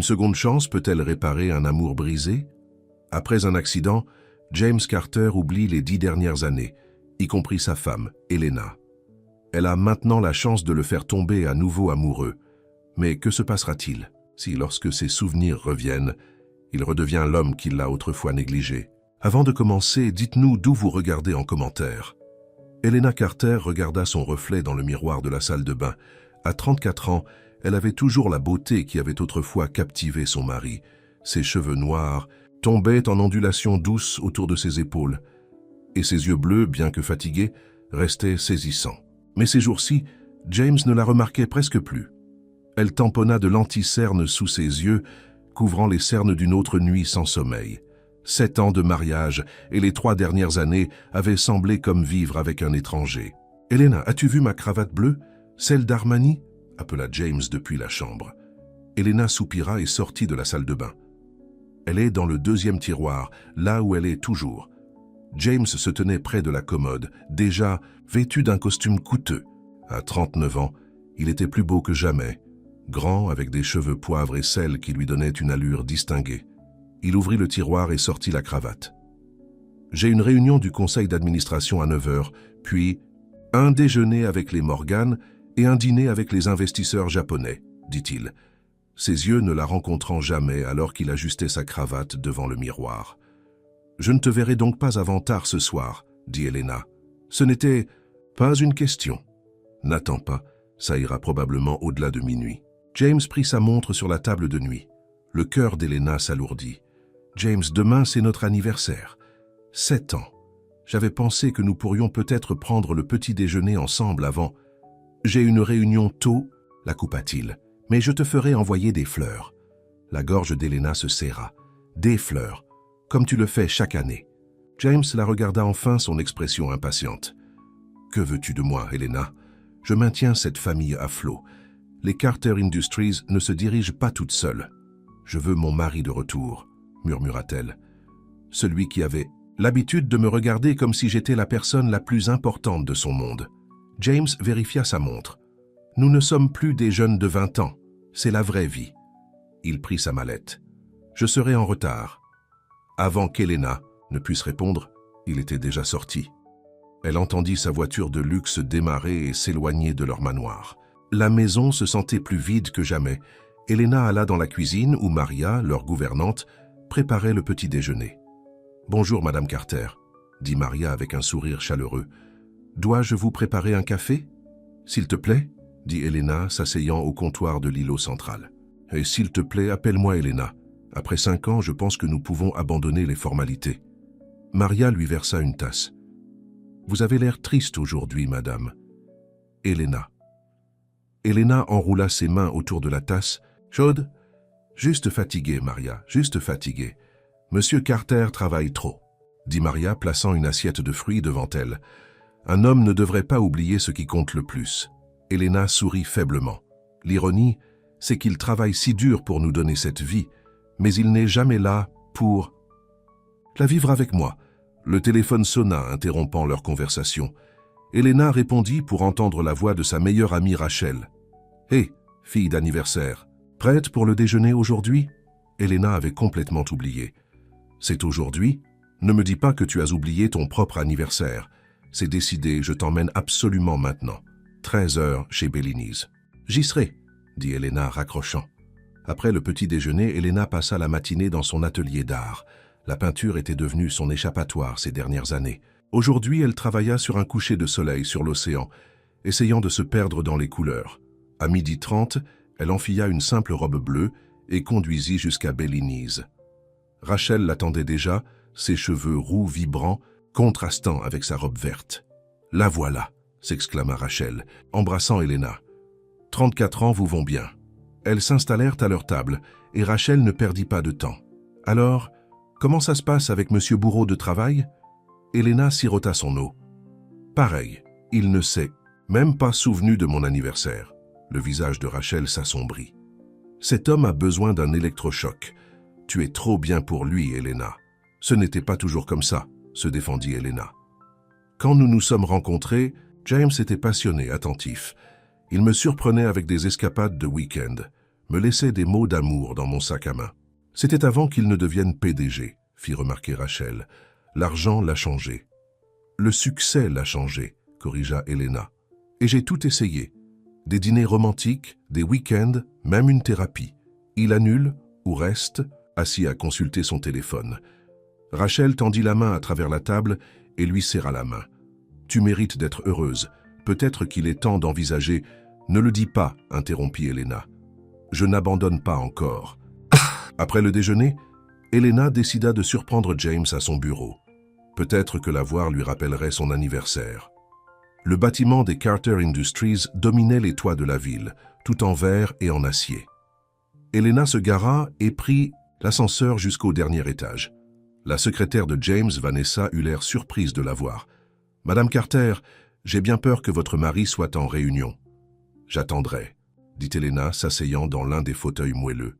seconde chance peut-elle réparer un amour brisé? Après un accident, James Carter oublie les 10 dernières années, y compris sa femme, Elena. Elle a maintenant la chance de le faire tomber à nouveau amoureux. Mais que se passera-t-il si, lorsque ses souvenirs reviennent, il redevient l'homme qu'il a autrefois négligé? Avant de commencer, dites-nous d'où vous regardez en commentaire. Elena Carter regarda son reflet dans le miroir de la salle de bain. À 34 ans, elle avait toujours la beauté qui avait autrefois captivé son mari. Ses cheveux noirs tombaient en ondulations douces autour de ses épaules, et ses yeux bleus, bien que fatigués, restaient saisissants. Mais ces jours-ci, James ne la remarquait presque plus. Elle tamponna de l'anti-cerne sous ses yeux, couvrant les cernes d'une autre nuit sans sommeil. 7 ans de mariage et les 3 dernières années avaient semblé comme vivre avec un étranger. « Elena, as-tu vu ma cravate bleue? Celle d'Armani » appela James depuis la chambre. Elena soupira et sortit de la salle de bain. « Elle est dans le 2e tiroir, là où elle est toujours. » James se tenait près de la commode, déjà vêtu d'un costume coûteux. À 39 ans, il était plus beau que jamais, grand avec des cheveux poivre et sel qui lui donnaient une allure distinguée. Il ouvrit le tiroir et sortit la cravate. « J'ai une réunion du conseil d'administration à 9 heures, puis un déjeuner avec les Morgan et un dîner avec les investisseurs japonais, dit-il, ses yeux ne la rencontrant jamais alors qu'il ajustait sa cravate devant le miroir. « Je ne te verrai donc pas avant tard ce soir, dit Elena. Ce n'était pas une question. N'attends pas, ça ira probablement au-delà de minuit. » James prit sa montre sur la table de nuit. Le cœur d'Elena s'alourdit. « James, demain c'est notre anniversaire. 7 ans. J'avais pensé que nous pourrions peut-être prendre le petit déjeuner ensemble avant. J'ai une réunion tôt, la coupa-t-il, mais je te ferai envoyer des fleurs. » La gorge d'Elena se serra. « Des fleurs, comme tu le fais chaque année. » James la regarda enfin, son expression impatiente. « Que veux-tu de moi, Elena? Je maintiens cette famille à flot. Les Carter Industries ne se dirigent pas toutes seules. Je veux mon mari de retour, murmura-t-elle. Celui qui avait l'habitude de me regarder comme si j'étais la personne la plus importante de son monde. » James vérifia sa montre. « Nous ne sommes plus des jeunes de 20 ans. C'est la vraie vie. » Il prit sa mallette. « Je serai en retard. » Avant qu'Elena ne puisse répondre, il était déjà sorti. Elle entendit sa voiture de luxe démarrer et s'éloigner de leur manoir. La maison se sentait plus vide que jamais. Elena alla dans la cuisine où Maria, leur gouvernante, préparait le petit déjeuner. « Bonjour, Madame Carter, » dit Maria avec un sourire chaleureux. « Dois-je vous préparer un café? »« S'il te plaît, » dit Elena, s'asseyant au comptoir de l'îlot central. « Et s'il te plaît, appelle-moi Elena. Après 5 ans, je pense que nous pouvons abandonner les formalités. » Maria lui versa une tasse. « Vous avez l'air triste aujourd'hui, madame. » Elena. Elena enroula ses mains autour de la tasse. « Chaude? »« Juste fatiguée, Maria, juste fatiguée. Monsieur Carter travaille trop, » dit Maria, plaçant une assiette de fruits devant elle. « Un homme ne devrait pas oublier ce qui compte le plus. » Elena sourit faiblement. L'ironie, c'est qu'il travaille si dur pour nous donner cette vie, mais il n'est jamais là pour la vivre avec moi. Le téléphone sonna, interrompant leur conversation. Elena répondit pour entendre la voix de sa meilleure amie Rachel. « Hé, fille d'anniversaire, prête pour le déjeuner aujourd'hui ?» Elena avait complètement oublié. « C'est aujourd'hui? Ne me dis pas que tu as oublié ton propre anniversaire. C'est décidé, je t'emmène absolument maintenant. 13 heures chez Bellini's. »« J'y serai, » dit Elena raccrochant. Après le petit déjeuner, Elena passa la matinée dans son atelier d'art. La peinture était devenue son échappatoire ces dernières années. Aujourd'hui, elle travailla sur un coucher de soleil sur l'océan, essayant de se perdre dans les couleurs. À 12h30, elle enfila une simple robe bleue et conduisit jusqu'à Bellini's. Rachel l'attendait déjà, ses cheveux roux vibrants, contrastant avec sa robe verte. « La voilà !» s'exclama Rachel, embrassant Elena. « 34 ans vous vont bien. » Elles s'installèrent à leur table, et Rachel ne perdit pas de temps. « Alors, comment ça se passe avec Monsieur Bourreau de travail ?» Elena sirota son eau. « Pareil, il ne s'est même pas souvenu de mon anniversaire. » Le visage de Rachel s'assombrit. « Cet homme a besoin d'un électrochoc. Tu es trop bien pour lui, Elena. »« Ce n'était pas toujours comme ça, » se défendit Elena. « Quand nous nous sommes rencontrés, James était passionné, attentif. Il me surprenait avec des escapades de week-end. me laissait des mots d'amour dans mon sac à main. C'était avant qu'il ne devienne PDG, fit remarquer Rachel. L'argent l'a changé. Le succès l'a changé, corrigea Elena. Et j'ai tout essayé. Des dîners romantiques, des week-ends, même une thérapie. Il annule ou reste, assis à consulter son téléphone. Rachel tendit la main à travers la table et lui serra la main. « Tu mérites d'être heureuse. Peut-être qu'il est temps d'envisager... » « Ne le dis pas, interrompit Elena. « Je n'abandonne pas encore. » Après le déjeuner, Elena décida de surprendre James à son bureau. Peut-être que la voir lui rappellerait son anniversaire. Le bâtiment des Carter Industries dominait les toits de la ville, tout en verre et en acier. Elena se gara et prit l'ascenseur jusqu'au dernier étage. La secrétaire de James, Vanessa, eut l'air surprise de la voir. « Madame Carter, j'ai bien peur que votre mari soit en réunion. » « J'attendrai, » dit Elena, s'asseyant dans l'un des fauteuils moelleux.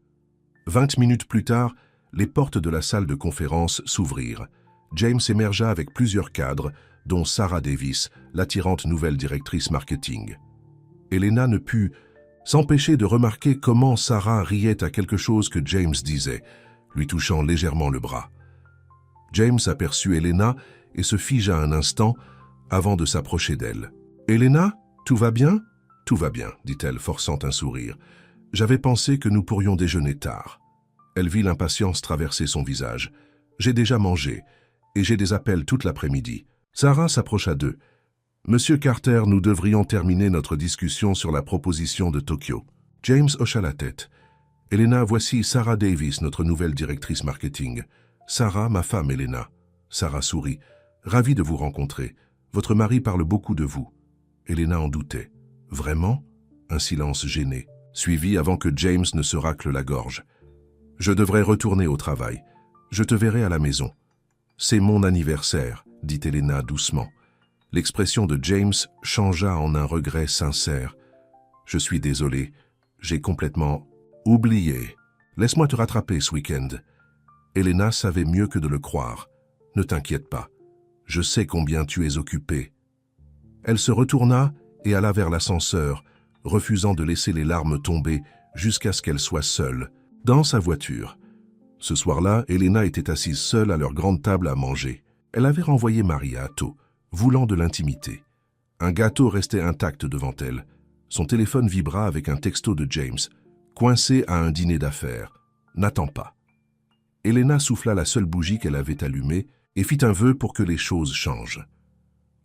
20 minutes plus tard, les portes de la salle de conférence s'ouvrirent. James émergea avec plusieurs cadres, dont Sarah Davis, l'attirante nouvelle directrice marketing. Elena ne put s'empêcher de remarquer comment Sarah riait à quelque chose que James disait, lui touchant légèrement le bras. James aperçut Elena et se figea un instant avant de s'approcher d'elle. « Elena, tout va bien ?» « Tout va bien, dit-elle, forçant un sourire. J'avais pensé que nous pourrions déjeuner tard. » Elle vit l'impatience traverser son visage. « J'ai déjà mangé, et j'ai des appels toute l'après-midi. » Sarah s'approcha d'eux. « Monsieur Carter, nous devrions terminer notre discussion sur la proposition de Tokyo. » James hocha la tête. « Elena, voici Sarah Davis, notre nouvelle directrice marketing. Sarah, ma femme, Elena. » Sarah sourit. « Ravie de vous rencontrer. Votre mari parle beaucoup de vous. » Elena en doutait. « Vraiment ?» Un silence gêné, suivi avant que James ne se racle la gorge. « Je devrais retourner au travail. Je te verrai à la maison. »« C'est mon anniversaire, » dit Elena doucement. L'expression de James changea en un regret sincère. « Je suis désolé. J'ai complètement oublié. Laisse-moi te rattraper ce week-end. » Elena savait mieux que de le croire. « Ne t'inquiète pas. Je sais combien tu es occupée. » Elle se retourna et alla vers l'ascenseur, refusant de laisser les larmes tomber jusqu'à ce qu'elle soit seule, dans sa voiture. Ce soir-là, Elena était assise seule à leur grande table à manger. Elle avait renvoyé Maria tôt, voulant de l'intimité. Un gâteau restait intact devant elle. Son téléphone vibra avec un texto de James, coincé à un dîner d'affaires. « N'attends pas. » Elena souffla la seule bougie qu'elle avait allumée et fit un vœu pour que les choses changent.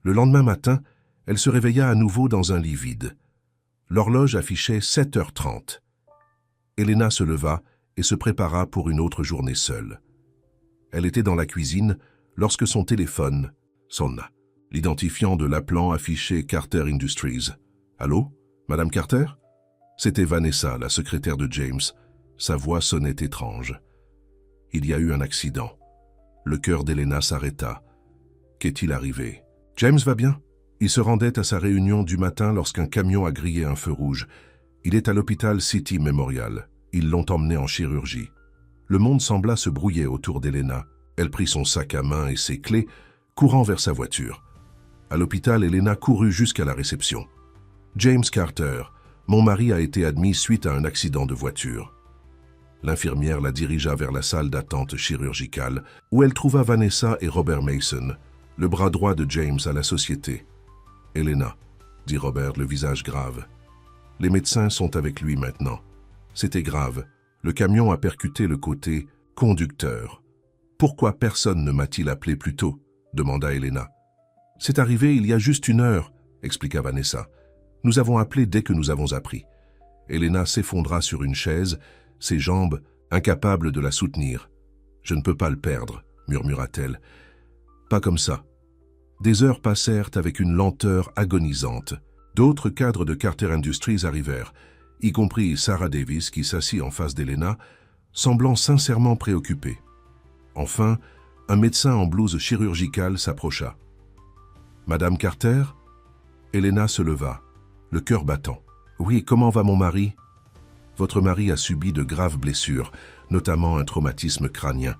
Le lendemain matin, elle se réveilla à nouveau dans un lit vide. L'horloge affichait 7h30. Elena se leva et se prépara pour une autre journée seule. Elle était dans la cuisine lorsque son téléphone sonna. L'identifiant de l'appelant affichait Carter Industries. « Allô, Madame Carter ?» C'était Vanessa, la secrétaire de James. Sa voix sonnait étrange. Il y a eu un accident. Le cœur d'Elena s'arrêta. Qu'est-il arrivé? James va bien? Il se rendait à sa réunion du matin lorsqu'un camion a grillé un feu rouge. Il est à l'hôpital City Memorial. Ils l'ont emmené en chirurgie. Le monde sembla se brouiller autour d'Elena. Elle prit son sac à main et ses clés, courant vers sa voiture. À l'hôpital, Elena courut jusqu'à la réception. « James Carter, mon mari a été admis suite à un accident de voiture. » L'infirmière la dirigea vers la salle d'attente chirurgicale, où elle trouva Vanessa et Robert Mason, le bras droit de James à la société. « Elena, » dit Robert, le visage grave. « Les médecins sont avec lui maintenant. » C'était grave. Le camion a percuté le côté conducteur. « Pourquoi personne ne m'a-t-il appelé plus tôt ?» demanda Elena. « C'est arrivé il y a juste 1 heure, » expliqua Vanessa. « Nous avons appelé dès que nous avons appris. » Elena s'effondra sur une chaise, ses jambes incapables de la soutenir. « Je ne peux pas le perdre, » murmura-t-elle. « Pas comme ça. » Des heures passèrent avec une lenteur agonisante. D'autres cadres de Carter Industries arrivèrent, y compris Sarah Davis qui s'assit en face d'Elena, semblant sincèrement préoccupée. Enfin, un médecin en blouse chirurgicale s'approcha. « Madame Carter ?» Elena se leva, le cœur battant. « Oui, comment va mon mari ?»« Votre mari a subi de graves blessures, notamment un traumatisme crânien.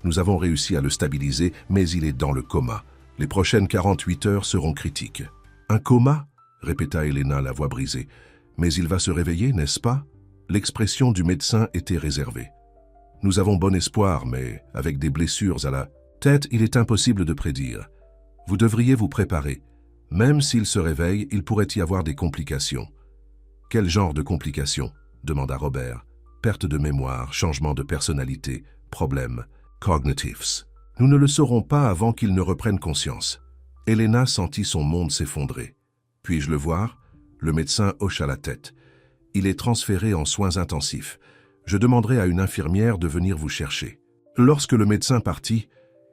Nous avons réussi à le stabiliser, mais il est dans le coma. Les prochaines 48 heures seront critiques. »« Un coma ?» répéta Elena, la voix brisée. « Mais il va se réveiller, n'est-ce pas ?» L'expression du médecin était réservée. « Nous avons bon espoir, mais avec des blessures à la tête, il est impossible de prédire. Vous devriez vous préparer. Même s'il se réveille, il pourrait y avoir des complications. » « Quel genre de complications ?» demanda Robert. « Perte de mémoire, changement de personnalité, problèmes cognitifs. Nous ne le saurons pas avant qu'il ne reprenne conscience. » Elena sentit son monde s'effondrer. « Puis-je le voir ?» Le médecin hocha la tête. « Il est transféré en soins intensifs. Je demanderai à une infirmière de venir vous chercher. » Lorsque le médecin partit,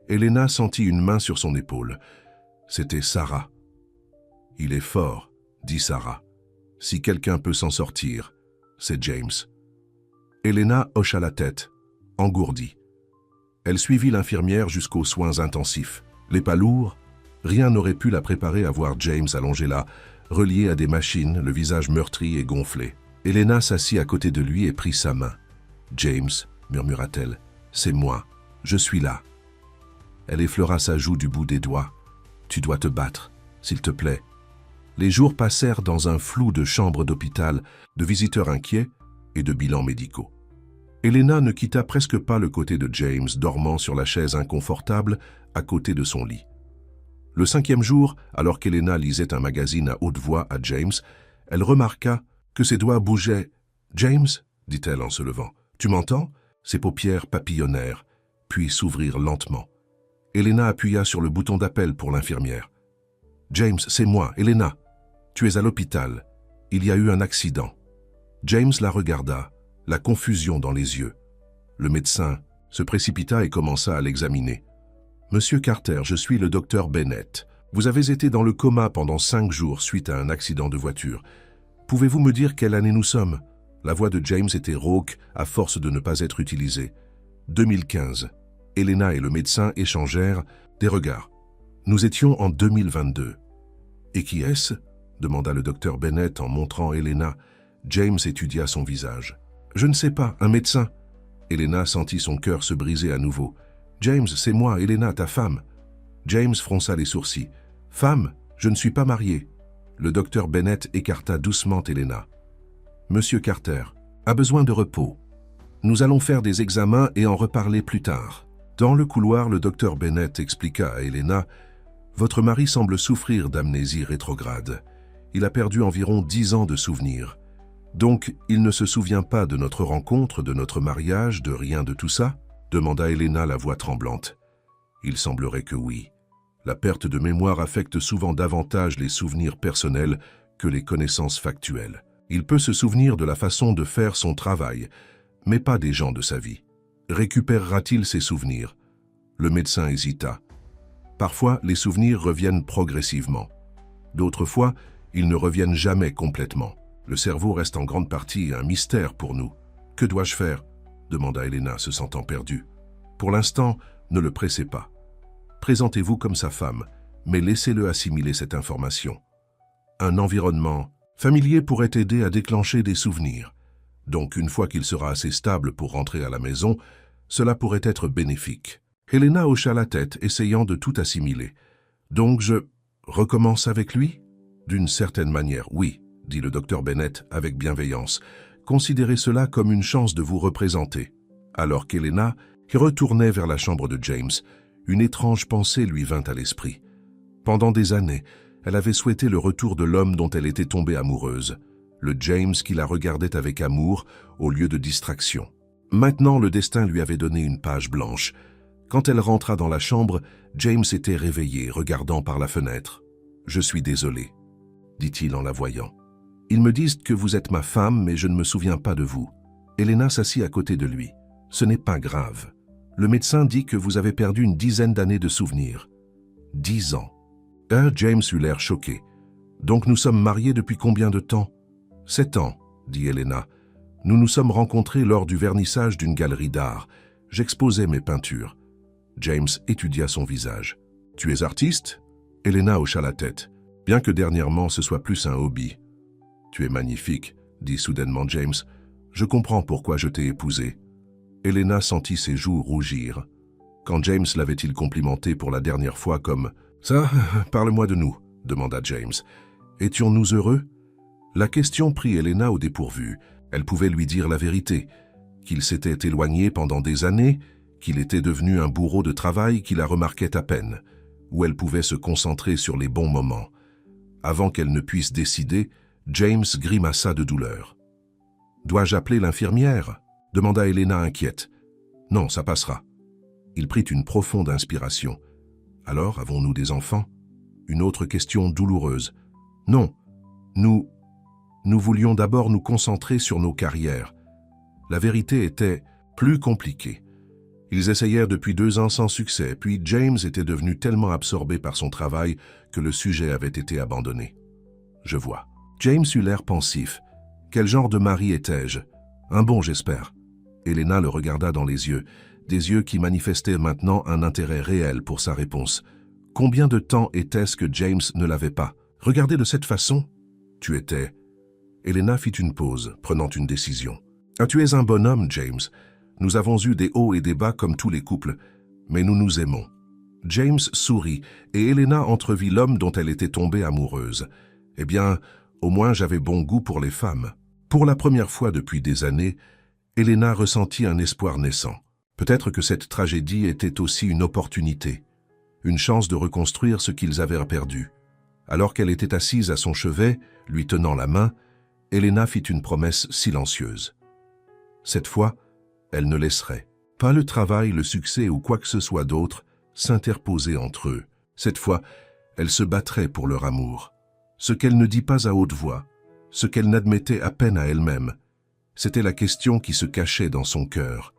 Elena sentit une main sur son épaule. C'était Sarah. « Il est fort, » dit Sarah. « Si quelqu'un peut s'en sortir, c'est James. » Elena hocha la tête, engourdie. Elle suivit l'infirmière jusqu'aux soins intensifs. Les pas lourds, rien n'aurait pu la préparer à voir James allongé là, relié à des machines, le visage meurtri et gonflé. Elena s'assit à côté de lui et prit sa main. « James, » murmura-t-elle, « c'est moi, je suis là. » Elle effleura sa joue du bout des doigts. « Tu dois te battre, s'il te plaît. » Les jours passèrent dans un flou de chambres d'hôpital, de visiteurs inquiets et de bilans médicaux. Elena ne quitta presque pas le côté de James, dormant sur la chaise inconfortable à côté de son lit. Le 5e jour, alors qu'Elena lisait un magazine à haute voix à James, elle remarqua que ses doigts bougeaient. « James » dit-elle en se levant. « Tu m'entends » Ses paupières papillonnèrent, puis s'ouvrirent lentement. Elena appuya sur le bouton d'appel pour l'infirmière. « James, c'est moi, Elena. Tu es à l'hôpital. Il y a eu un accident. » James la regarda, la confusion dans les yeux. Le médecin se précipita et commença à l'examiner. « Monsieur Carter, je suis le docteur Bennett. Vous avez été dans le coma pendant 5 jours suite à un accident de voiture. Pouvez-vous me dire quelle année nous sommes ?» La voix de James était rauque à force de ne pas être utilisée. « 2015. » Elena et le médecin échangèrent des regards. « Nous étions en 2022. »« Et qui est-ce » demanda le docteur Bennett en montrant Elena. James étudia son visage. « Je ne sais pas, un médecin. » Elena sentit son cœur se briser à nouveau. « James, c'est moi, Elena, ta femme. » James fronça les sourcils. « Femme, je ne suis pas marié. » Le docteur Bennett écarta doucement Elena. « Monsieur Carter a besoin de repos. Nous allons faire des examens et en reparler plus tard. » Dans le couloir, le docteur Bennett expliqua à Elena « Votre mari semble souffrir d'amnésie rétrograde. Il a perdu environ 10 ans de souvenirs. Donc, il ne se souvient pas de notre rencontre, de notre mariage, de rien de tout ça ?» demanda Elena, la voix tremblante. Il semblerait que oui. La perte de mémoire affecte souvent davantage les souvenirs personnels que les connaissances factuelles. Il peut se souvenir de la façon de faire son travail, mais pas des gens de sa vie. Récupérera-t-il ses souvenirs? Le médecin hésita. Parfois, les souvenirs reviennent progressivement. D'autres fois, ils ne reviennent jamais complètement. Le cerveau reste en grande partie un mystère pour nous. « Que dois-je faire ?» demanda Elena, se sentant perdue. « Pour l'instant, ne le pressez pas. Présentez-vous comme sa femme, mais laissez-le assimiler cette information. Un environnement familier pourrait aider à déclencher des souvenirs. Donc, une fois qu'il sera assez stable pour rentrer à la maison, cela pourrait être bénéfique. » Elena hocha la tête, essayant de tout assimiler. « Donc je recommence avec lui ?» « D'une certaine manière, oui, » dit le docteur Bennett avec bienveillance. « Considérez cela comme une chance de vous représenter. » Alors qu'Elena retournait vers la chambre de James, une étrange pensée lui vint à l'esprit. Pendant des années, elle avait souhaité le retour de l'homme dont elle était tombée amoureuse, le James qui la regardait avec amour au lieu de distraction. Maintenant, le destin lui avait donné une page blanche. Quand elle rentra dans la chambre, James était réveillé, regardant par la fenêtre. « Je suis désolé, » dit-il en la voyant. « Ils me disent que vous êtes ma femme, mais je ne me souviens pas de vous. » Elena s'assit à côté de lui. « Ce n'est pas grave. Le médecin dit que vous avez perdu une 10aine d'années de souvenirs. 10 ans. » James eut l'air choqué. « Donc nous sommes mariés depuis combien de temps ?»« 7 ans, » dit Elena. « Nous nous sommes rencontrés lors du vernissage d'une galerie d'art. J'exposais mes peintures. » James étudia son visage. « Tu es artiste ?» Elena hocha la tête. « Bien que dernièrement ce soit plus un hobby. »« Tu es magnifique, » dit soudainement James. « Je comprends pourquoi je t'ai épousée. » Elena sentit ses joues rougir. Quand James l'avait-il complimenté pour la dernière fois comme « Ça, parle-moi de nous » demanda James. « Étions-nous heureux ?» La question prit Elena au dépourvu. Elle pouvait lui dire la vérité, qu'il s'était éloigné pendant des années, qu'il était devenu un bourreau de travail qui la remarquait à peine, où elle pouvait se concentrer sur les bons moments. Avant qu'elle ne puisse décider, James grimaça de douleur. « Dois-je appeler l'infirmière » demanda Elena inquiète. « Non, ça passera. » Il prit une profonde inspiration. « Alors, avons-nous des enfants ?» Une autre question douloureuse. « Non, nous voulions d'abord nous concentrer sur nos carrières. » La vérité était plus compliquée. Ils essayèrent depuis 2 ans sans succès, puis James était devenu tellement absorbé par son travail que le sujet avait été abandonné. Je vois. James eut l'air pensif. Quel genre de mari étais-je? Un bon, j'espère. Elena le regarda dans les yeux, des yeux qui manifestaient maintenant un intérêt réel pour sa réponse. Combien de temps était-ce que James ne l'avait pas? Regardez de cette façon. Tu étais... Elena fit une pause, prenant une décision. Ah, tu es un bonhomme, James. Nous avons eu des hauts et des bas comme tous les couples, mais nous nous aimons. James sourit, et Elena entrevit l'homme dont elle était tombée amoureuse. Eh bien, au moins j'avais bon goût pour les femmes. Pour la première fois depuis des années, Elena ressentit un espoir naissant. Peut-être que cette tragédie était aussi une opportunité, une chance de reconstruire ce qu'ils avaient perdu. Alors qu'elle était assise à son chevet, lui tenant la main, Elena fit une promesse silencieuse. Cette fois, elle ne laisserait pas le travail, le succès ou quoi que ce soit d'autre s'interposer entre eux. Cette fois, elle se battrait pour leur amour. Ce qu'elle ne dit pas à haute voix, ce qu'elle n'admettait à peine à elle-même, c'était la question qui se cachait dans son cœur.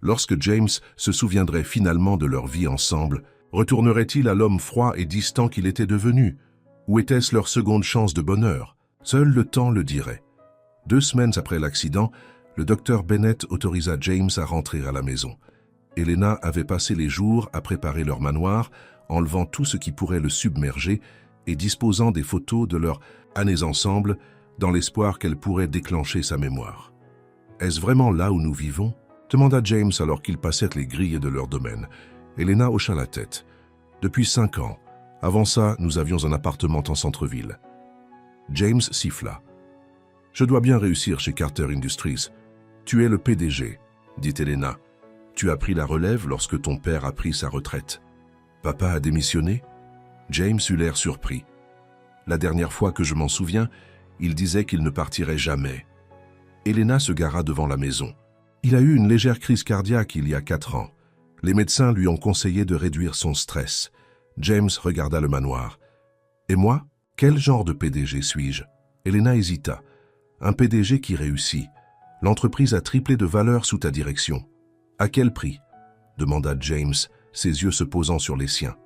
Lorsque James se souviendrait finalement de leur vie ensemble, retournerait-il à l'homme froid et distant qu'il était devenu? Ou était-ce leur seconde chance de bonheur? Seul le temps le dirait. 2 semaines après l'accident, le docteur Bennett autorisa James à rentrer à la maison. Elena avait passé les jours à préparer leur manoir, enlevant tout ce qui pourrait le submerger et disposant des photos de leurs années ensemble, dans l'espoir qu'elle pourrait déclencher sa mémoire. « Est-ce vraiment là où nous vivons ?» demanda James alors qu'ils passèrent les grilles de leur domaine. Elena hocha la tête. « Depuis 5 ans. Avant ça, nous avions un appartement en centre-ville. » James siffla. « Je dois bien réussir chez Carter Industries. Tu es le PDG, dit Elena. Tu as pris la relève lorsque ton père a pris sa retraite. Papa a démissionné? James eut l'air surpris. La dernière fois que je m'en souviens, il disait qu'il ne partirait jamais. Elena se gara devant la maison. Il a eu une légère crise cardiaque il y a 4 ans. Les médecins lui ont conseillé de réduire son stress. James regarda le manoir. Et moi, quel genre de PDG suis-je? Elena hésita. Un PDG qui réussit. L'entreprise a triplé de valeur sous ta direction. À quel prix? Demanda James, ses yeux se posant sur les siens.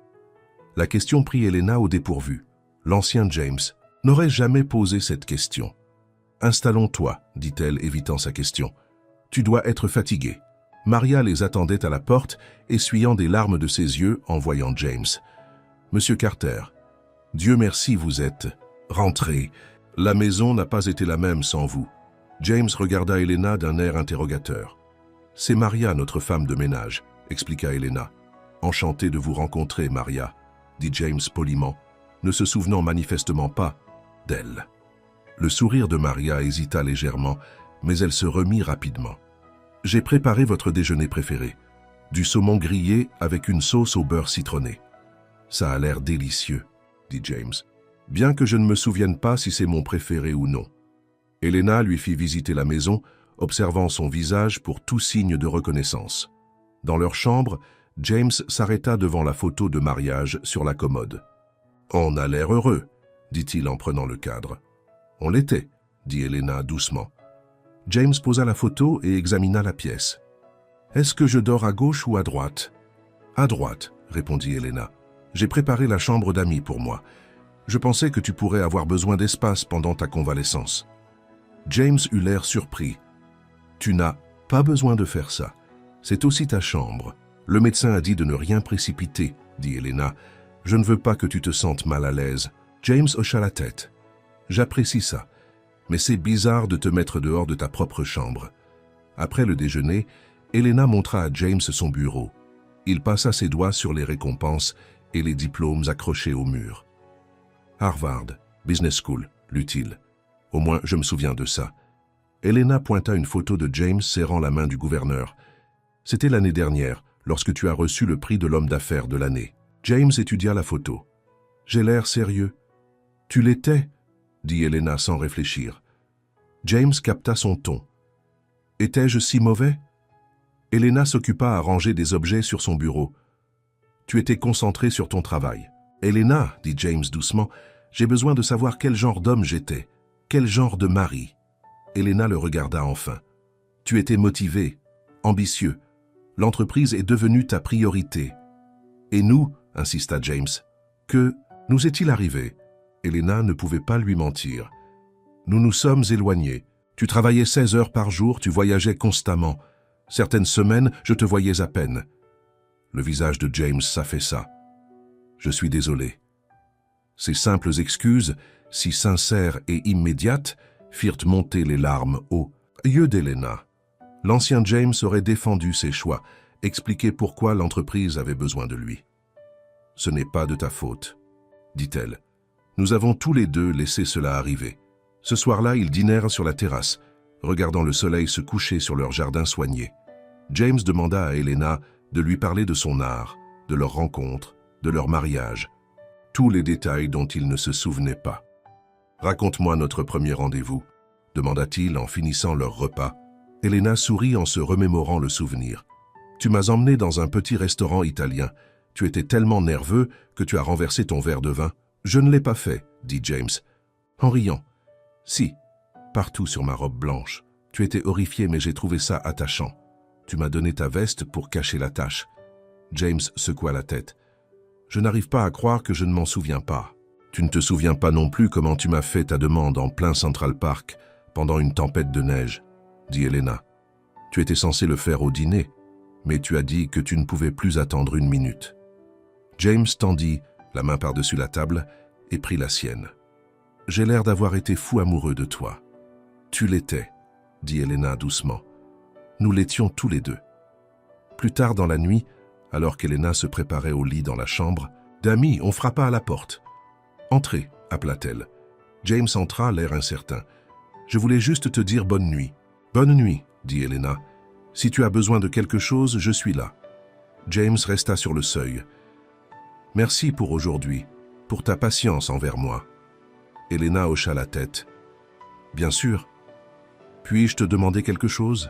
La question prit Elena au dépourvu. L'ancien James n'aurait jamais posé cette question. Installons-toi, dit-elle, évitant sa question. Tu dois être fatigué. Maria les attendait à la porte, essuyant des larmes de ses yeux en voyant James. Monsieur Carter, Dieu merci, vous êtes rentré. La maison n'a pas été la même sans vous. James regarda Elena d'un air interrogateur. « C'est Maria, notre femme de ménage, » expliqua Elena. « Enchantée de vous rencontrer, Maria, » dit James poliment, ne se souvenant manifestement pas d'elle. Le sourire de Maria hésita légèrement, mais elle se remit rapidement. « J'ai préparé votre déjeuner préféré, du saumon grillé avec une sauce au beurre citronné. »« Ça a l'air délicieux, » dit James, « bien que je ne me souvienne pas si c'est mon préféré ou non. » Elena lui fit visiter la maison, observant son visage pour tout signe de reconnaissance. Dans leur chambre, James s'arrêta devant la photo de mariage sur la commode. « On a l'air heureux, » dit-il en prenant le cadre. « On l'était, » dit Elena doucement. James posa la photo et examina la pièce. « Est-ce que je dors à gauche ou à droite ?»« À droite, » répondit Elena. « J'ai préparé la chambre d'amis pour moi. Je pensais que tu pourrais avoir besoin d'espace pendant ta convalescence. » James eut l'air surpris. « Tu n'as pas besoin de faire ça. C'est aussi ta chambre. Le médecin a dit de ne rien précipiter, » dit Elena. « Je ne veux pas que tu te sentes mal à l'aise. » James hocha la tête. « J'apprécie ça, mais c'est bizarre de te mettre dehors de ta propre chambre. » Après le déjeuner, Elena montra à James son bureau. Il passa ses doigts sur les récompenses et les diplômes accrochés au mur. « Harvard, Business School, lut-il. Au moins, je me souviens de ça. Elena pointa une photo de James serrant la main du gouverneur. C'était l'année dernière, lorsque tu as reçu le prix de l'homme d'affaires de l'année. James étudia la photo. J'ai l'air sérieux. Tu l'étais, dit Elena sans réfléchir. James capta son ton. Étais-je si mauvais? Elena s'occupa à ranger des objets sur son bureau. Tu étais concentré sur ton travail. Elena, dit James doucement, j'ai besoin de savoir quel genre d'homme j'étais, quel genre de mari. Elena le regarda enfin. Tu étais motivé, ambitieux. L'entreprise est devenue ta priorité. Et nous, insista James, que nous est-il arrivé? Elena ne pouvait pas lui mentir. Nous nous sommes éloignés. Tu travaillais 16 heures par jour, tu voyageais constamment. Certaines semaines, je te voyais à peine. Le visage de James s'affaissa. Je suis désolé. Ces simples excuses, si sincères et immédiates, firent monter les larmes aux yeux d'Elena. L'ancien James aurait défendu ses choix, expliqué pourquoi l'entreprise avait besoin de lui. « Ce n'est pas de ta faute, » dit-elle. « Nous avons tous les deux laissé cela arriver. » Ce soir-là, ils dînèrent sur la terrasse, regardant le soleil se coucher sur leur jardin soigné. James demanda à Elena de lui parler de son art, de leur rencontre, de leur mariage, tous les détails dont il ne se souvenait pas. « Raconte-moi notre premier rendez-vous, » demanda-t-il en finissant leur repas. Elena sourit en se remémorant le souvenir. « Tu m'as emmené dans un petit restaurant italien. Tu étais tellement nerveux que tu as renversé ton verre de vin. »« Je ne l'ai pas fait, » dit James, en riant. « Si, partout sur ma robe blanche. Tu étais horrifié, mais j'ai trouvé ça attachant. Tu m'as donné ta veste pour cacher la tache. » James secoua la tête. « Je n'arrive pas à croire que je ne m'en souviens pas. Tu ne te souviens pas non plus comment tu m'as fait ta demande en plein Central Park pendant une tempête de neige, » dit Elena. « Tu étais censé le faire au dîner, mais tu as dit que tu ne pouvais plus attendre une minute. » James tendit la main par-dessus la table et prit la sienne. « J'ai l'air d'avoir été fou amoureux de toi. »« Tu l'étais, » dit Elena doucement. « Nous l'étions tous les deux. » Plus tard dans la nuit, alors qu'Elena se préparait au lit dans la chambre, d'amis, on frappa à la porte. « Entrez, » appela-t-elle. James entra, l'air incertain. « Je voulais juste te dire bonne nuit. »« Bonne nuit, » dit Elena. « Si tu as besoin de quelque chose, je suis là. » James resta sur le seuil. « Merci pour aujourd'hui, pour ta patience envers moi. » Elena hocha la tête. « Bien sûr. Puis-je te demander quelque chose? »«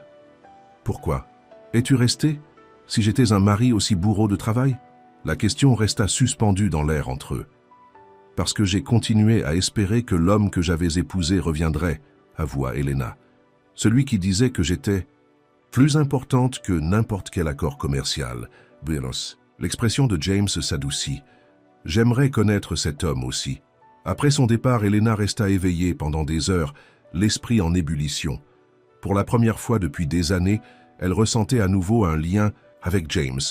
Pourquoi? Es-tu resté? Si j'étais un mari aussi bourreau de travail ?» La question resta suspendue dans l'air entre eux. « Parce que j'ai continué à espérer que l'homme que j'avais épousé reviendrait, » avoua Elena. « Celui qui disait que j'étais plus importante que n'importe quel accord commercial. » Buenos. L'expression de James s'adoucit. « J'aimerais connaître cet homme aussi. » Après son départ, Elena resta éveillée pendant des heures, l'esprit en ébullition. Pour la première fois depuis des années, elle ressentait à nouveau un lien avec James.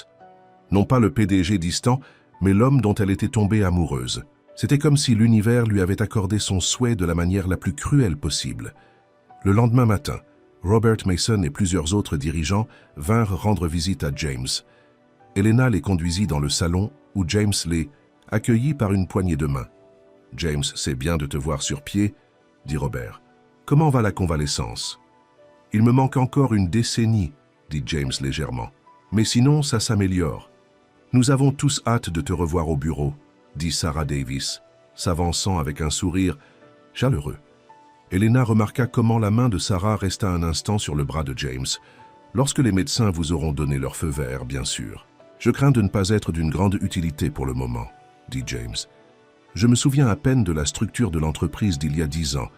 Non pas le PDG distant, mais l'homme dont elle était tombée amoureuse. C'était comme si l'univers lui avait accordé son souhait de la manière la plus cruelle possible. Le lendemain matin, Robert Mason et plusieurs autres dirigeants vinrent rendre visite à James. Elena les conduisit dans le salon où James les accueillit par une poignée de main. « James, c'est bien de te voir sur pied, » dit Robert. « Comment va la convalescence? »« Il me manque encore une décennie, » dit James légèrement. « Mais sinon, ça s'améliore. »« Nous avons tous hâte de te revoir au bureau, » dit Sarah Davis, s'avançant avec un sourire chaleureux. Elena remarqua comment la main de Sarah resta un instant sur le bras de James. « Lorsque les médecins vous auront donné leur feu vert, bien sûr. Je crains de ne pas être d'une grande utilité pour le moment, » dit James. Je me souviens à peine de la structure de l'entreprise d'il y a 10 ans,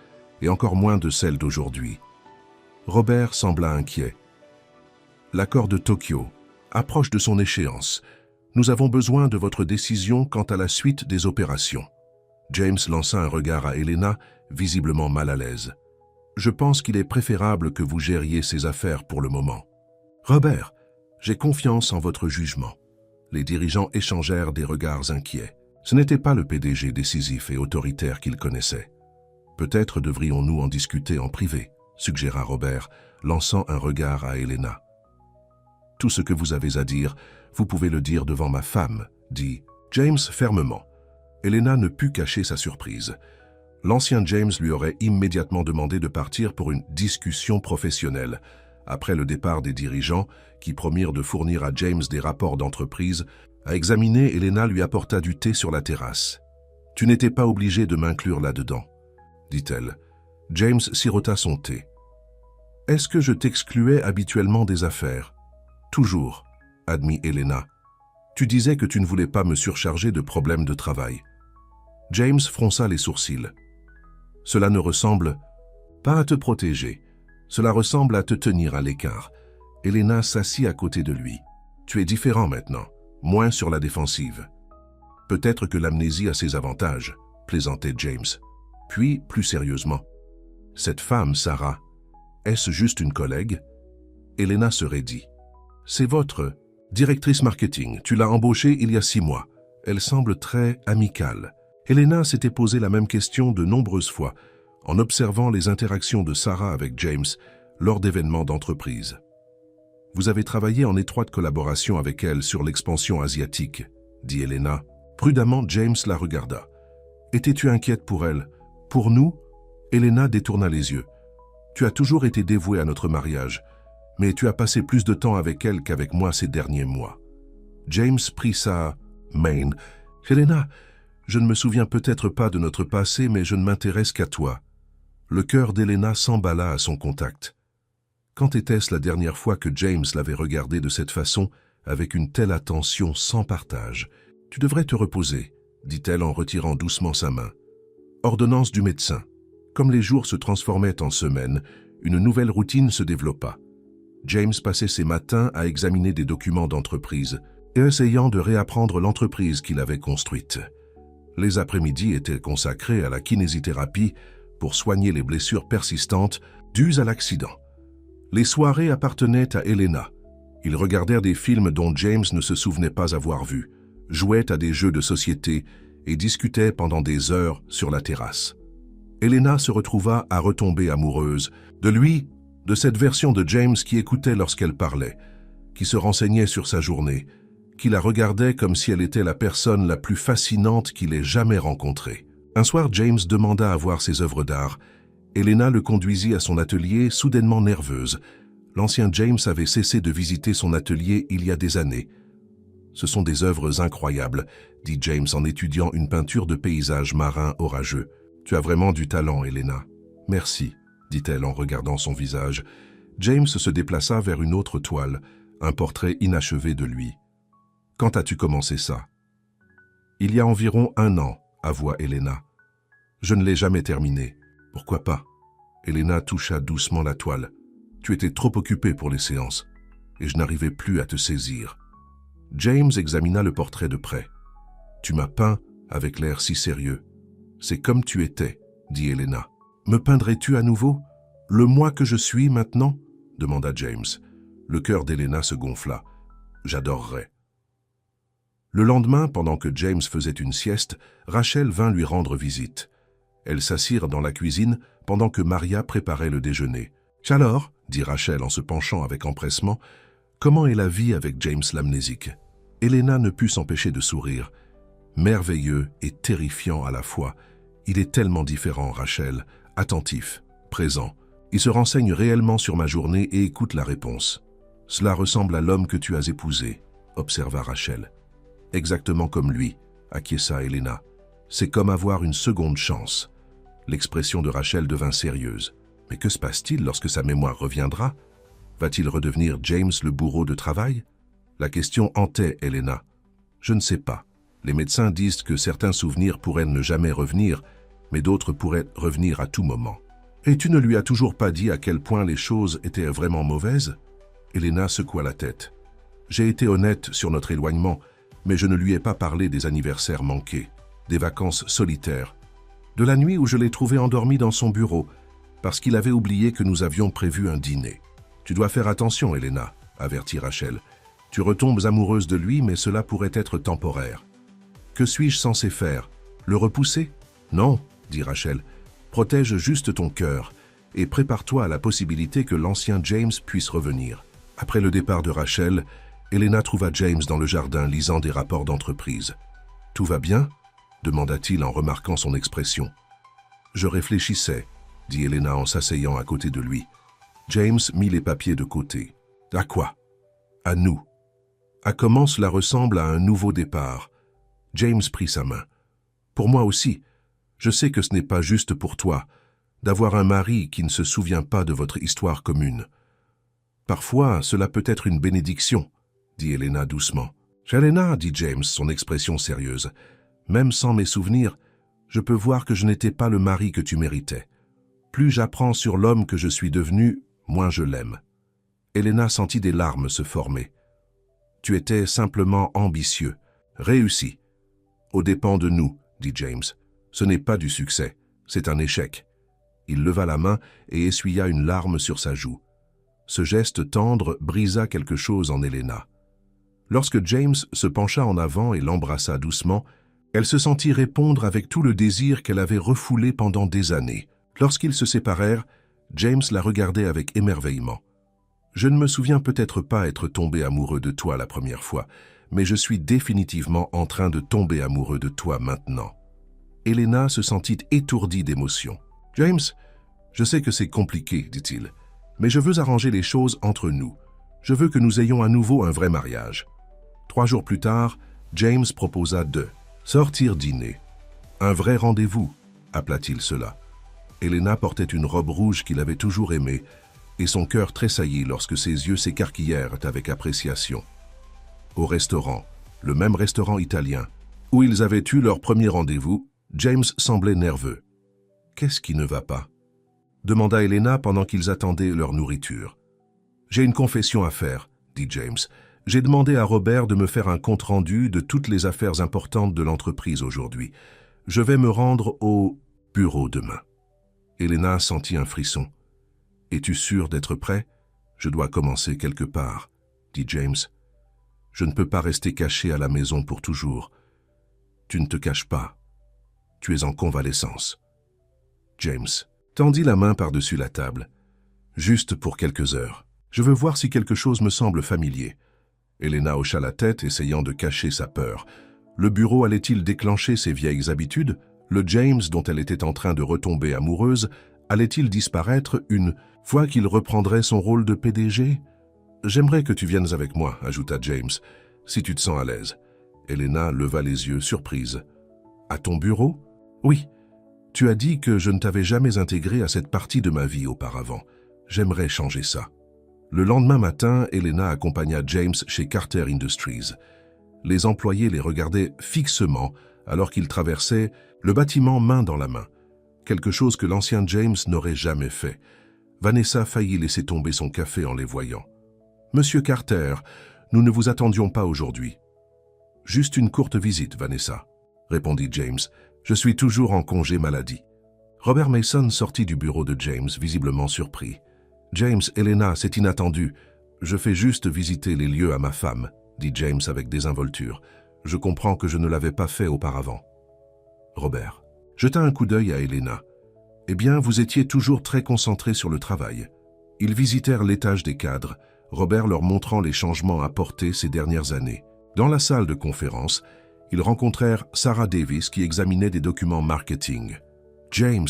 et encore moins de celle d'aujourd'hui. Robert sembla inquiet. L'accord de Tokyo approche de son échéance. Nous avons besoin de votre décision quant à la suite des opérations. James lança un regard à Elena, visiblement mal à l'aise. Je pense qu'il est préférable que vous gériez ces affaires pour le moment. Robert, j'ai confiance en votre jugement. Les dirigeants échangèrent des regards inquiets. Ce n'était pas le PDG décisif et autoritaire qu'ils connaissaient. Peut-être devrions-nous en discuter en privé, suggéra Robert, lançant un regard à Elena. Tout ce que vous avez à dire, vous pouvez le dire devant ma femme, dit James fermement. Elena ne put cacher sa surprise. L'ancien James lui aurait immédiatement demandé de partir pour une discussion professionnelle. Après le départ des dirigeants, qui promirent de fournir à James des rapports d'entreprise, à examiner, Elena lui apporta du thé sur la terrasse. « Tu n'étais pas obligé de m'inclure là-dedans, » dit-elle. James sirota son thé. « Est-ce que je t'excluais habituellement des affaires ?»« Toujours, » admit Elena. « Tu disais que tu ne voulais pas me surcharger de problèmes de travail. » James fronça les sourcils. « Cela ne ressemble pas à te protéger. Cela ressemble à te tenir à l'écart. » Elena s'assit à côté de lui. « Tu es différent maintenant, moins sur la défensive. » « Peut-être que l'amnésie a ses avantages, » plaisantait James. Puis, plus sérieusement, « Cette femme, Sarah, est-ce juste une collègue ?» Elena se raidit. « C'est votre directrice marketing. Tu l'as embauchée il y a 6 mois. Elle semble très amicale. » Elena s'était posé la même question de nombreuses fois, en observant les interactions de Sarah avec James lors d'événements d'entreprise. « Vous avez travaillé en étroite collaboration avec elle sur l'expansion asiatique, » dit Elena. Prudemment, James la regarda. « Étais-tu inquiète pour elle? Pour nous ?» Elena détourna les yeux. « Tu as toujours été dévouée à notre mariage, mais tu as passé plus de temps avec elle qu'avec moi ces derniers mois. » James prit sa main. « Elena, je ne me souviens peut-être pas de notre passé, mais je ne m'intéresse qu'à toi. » Le cœur d'Elena s'emballa à son contact. Quand était-ce la dernière fois que James l'avait regardée de cette façon, avec une telle attention sans partage? « Tu devrais te reposer, » dit-elle en retirant doucement sa main. Ordonnance du médecin. Comme les jours se transformaient en semaines, une nouvelle routine se développa. James passait ses matins à examiner des documents d'entreprise et essayant de réapprendre l'entreprise qu'il avait construite. Les après-midi étaient consacrés à la kinésithérapie pour soigner les blessures persistantes dues à l'accident. Les soirées appartenaient à Elena. Ils regardèrent des films dont James ne se souvenait pas avoir vus, jouaient à des jeux de société et discutaient pendant des heures sur la terrasse. Elena se retrouva à retomber amoureuse de lui, de cette version de James qui écoutait lorsqu'elle parlait, qui se renseignait sur sa journée, qui la regardait comme si elle était la personne la plus fascinante qu'il ait jamais rencontrée. Un soir, James demanda à voir ses œuvres d'art. Elena le conduisit à son atelier, soudainement nerveuse. L'ancien James avait cessé de visiter son atelier il y a des années. « Ce sont des œuvres incroyables, » dit James en étudiant une peinture de paysage marin orageux. « Tu as vraiment du talent, Elena. »« Merci, » dit-elle en regardant son visage. James se déplaça vers une autre toile, un portrait inachevé de lui. « Quand as-tu commencé ça ?»« Il y a environ 1 an, » avoua Elena. « Je ne l'ai jamais terminé. Pourquoi pas ?» Elena toucha doucement la toile. « Tu étais trop occupée pour les séances, et je n'arrivais plus à te saisir. » James examina le portrait de près. « Tu m'as peint avec l'air si sérieux. C'est comme tu étais, » dit Elena. « Me peindrais-tu à nouveau? Le moi que je suis maintenant ?» demanda James. Le cœur d'Elena se gonfla. « J'adorerais. » Le lendemain, pendant que James faisait une sieste, Rachel vint lui rendre visite. Elles s'assirent dans la cuisine pendant que Maria préparait le déjeuner. « Alors, » dit Rachel en se penchant avec empressement, « comment est la vie avec James l'amnésique ?» Elena ne put s'empêcher de sourire. Merveilleux et terrifiant à la fois. Il est tellement différent, Rachel, attentif, présent. Il se renseigne réellement sur ma journée et écoute la réponse. « Cela ressemble à l'homme que tu as épousé, » observa Rachel. « Exactement comme lui, » acquiesça Elena. « C'est comme avoir une seconde chance. » L'expression de Rachel devint sérieuse. « Mais que se passe-t-il lorsque sa mémoire reviendra? Va-t-il redevenir James le bourreau de travail ?» La question hantait Elena. « Je ne sais pas. Les médecins disent que certains souvenirs pourraient ne jamais revenir, mais d'autres pourraient revenir à tout moment. Et tu ne lui as toujours pas dit à quel point les choses étaient vraiment mauvaises ?» Elena secoua la tête. « J'ai été honnête sur notre éloignement, mais je ne lui ai pas parlé des anniversaires manqués, des vacances solitaires, de la nuit où je l'ai trouvé endormi dans son bureau, parce qu'il avait oublié que nous avions prévu un dîner. Tu dois faire attention, Elena, » avertit Rachel. « Tu retombes amoureuse de lui, mais cela pourrait être temporaire. Que suis-je censé faire? Le repousser? Non, » dit Rachel. « Protège juste ton cœur et prépare-toi à la possibilité que l'ancien James puisse revenir. » Après le départ de Rachel, Elena trouva James dans le jardin lisant des rapports d'entreprise. « Tout va bien ?» demanda-t-il en remarquant son expression. Je réfléchissais, dit Elena en s'asseyant à côté de lui. James mit les papiers de côté. À quoi? À nous. À comment cela ressemble à un nouveau départ. James prit sa main. Pour moi aussi. Je sais que ce n'est pas juste pour toi d'avoir un mari qui ne se souvient pas de votre histoire commune. Parfois, cela peut être une bénédiction, dit Elena doucement. Elena, dit James, son expression sérieuse, même sans mes souvenirs, je peux voir que je n'étais pas le mari que tu méritais. Plus j'apprends sur l'homme que je suis devenu, moins je l'aime. Elena sentit des larmes se former. Tu étais simplement ambitieux, réussi. Aux dépens de nous, dit James. Ce n'est pas du succès, c'est un échec. Il leva la main et essuya une larme sur sa joue. Ce geste tendre brisa quelque chose en Elena. Lorsque James se pencha en avant et l'embrassa doucement, elle se sentit répondre avec tout le désir qu'elle avait refoulé pendant des années. Lorsqu'ils se séparèrent, James la regardait avec émerveillement. « Je ne me souviens peut-être pas être tombé amoureux de toi la première fois, mais je suis définitivement en train de tomber amoureux de toi maintenant. » Elena se sentit étourdie d'émotion. « James, je sais que c'est compliqué, dit-il, mais je veux arranger les choses entre nous. Je veux que nous ayons à nouveau un vrai mariage. » 3 jours plus tard, James proposa de sortir dîner. « Un vrai rendez-vous », appela-t-il cela. Elena portait une robe rouge qu'il avait toujours aimée, et son cœur tressaillit lorsque ses yeux s'écarquillèrent avec appréciation. Au restaurant, le même restaurant italien, où ils avaient eu leur premier rendez-vous, James semblait nerveux. « Qu'est-ce qui ne va pas ?» demanda Elena pendant qu'ils attendaient leur nourriture. « J'ai une confession à faire, » dit James. « J'ai demandé à Robert de me faire un compte-rendu de toutes les affaires importantes de l'entreprise aujourd'hui. Je vais me rendre au bureau demain. » Elena sentit un frisson. « Es-tu sûr d'être prêt? Je dois commencer quelque part, » dit James. « Je ne peux pas rester caché à la maison pour toujours. Tu ne te caches pas. Tu es en convalescence. » James tendit la main par-dessus la table. « Juste pour quelques heures. Je veux voir si quelque chose me semble familier. » Elena hocha la tête, essayant de cacher sa peur. Le bureau allait-il déclencher ses vieilles habitudes? Le James dont elle était en train de retomber amoureuse allait-il disparaître une fois qu'il reprendrait son rôle de PDG? « J'aimerais que tu viennes avec moi, » ajouta James, « si tu te sens à l'aise. » Elena leva les yeux, surprise. « À ton bureau? »« Oui. Tu as dit que je ne t'avais jamais intégré à cette partie de ma vie auparavant. J'aimerais changer ça. » Le lendemain matin, Elena accompagna James chez Carter Industries. Les employés les regardaient fixement alors qu'ils traversaient le bâtiment main dans la main, quelque chose que l'ancien James n'aurait jamais fait. Vanessa faillit laisser tomber son café en les voyant. « Monsieur Carter, nous ne vous attendions pas aujourd'hui. »« Juste une courte visite, Vanessa, » répondit James. « Je suis toujours en congé maladie. » Robert Mason sortit du bureau de James, visiblement surpris. « James, Elena, c'est inattendu. Je fais juste visiter les lieux à ma femme, » dit James avec désinvolture. « Je comprends que je ne l'avais pas fait auparavant. » Robert jeta un coup d'œil à Elena. « Eh bien, vous étiez toujours très concentrés sur le travail. » Ils visitèrent l'étage des cadres, Robert leur montrant les changements apportés ces dernières années. Dans la salle de conférence, ils rencontrèrent Sarah Davis qui examinait des documents marketing. « James !»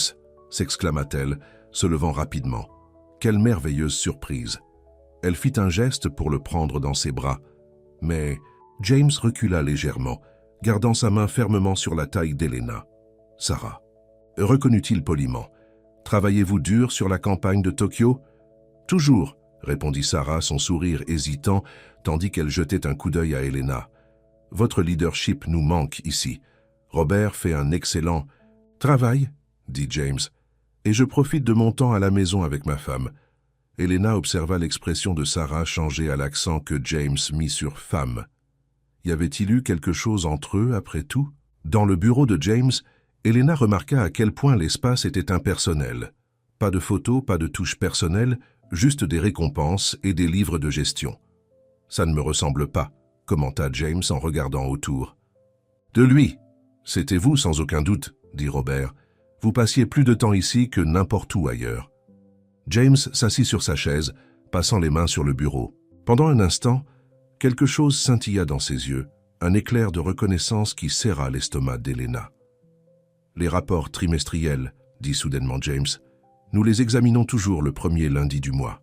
s'exclama-t-elle, se levant rapidement. « Quelle merveilleuse surprise !» Elle fit un geste pour le prendre dans ses bras, mais James recula légèrement, gardant sa main fermement sur la taille d'Elena. « Sarah !» reconnut-il poliment. « Travaillez-vous dur sur la campagne de Tokyo ?»« Toujours !» répondit Sarah, son sourire hésitant, tandis qu'elle jetait un coup d'œil à Elena. « Votre leadership nous manque ici. Robert fait un excellent travail, » dit James, « et je profite de mon temps à la maison avec ma femme. » Elena observa l'expression de Sarah changer à l'accent que James mit sur « femme ». Y avait-il eu quelque chose entre eux, après tout? Dans le bureau de James, Elena remarqua à quel point l'espace était impersonnel. Pas de photos, pas de touches personnelles, juste des récompenses et des livres de gestion. « Ça ne me ressemble pas », commenta James en regardant autour. « De lui, c'était vous sans aucun doute, » dit Robert. « Vous passiez plus de temps ici que n'importe où ailleurs. » James s'assit sur sa chaise, passant les mains sur le bureau. Pendant un instant, quelque chose scintilla dans ses yeux, un éclair de reconnaissance qui serra l'estomac d'Elena. « Les rapports trimestriels, » dit soudainement James. Nous les examinons toujours le premier lundi du mois.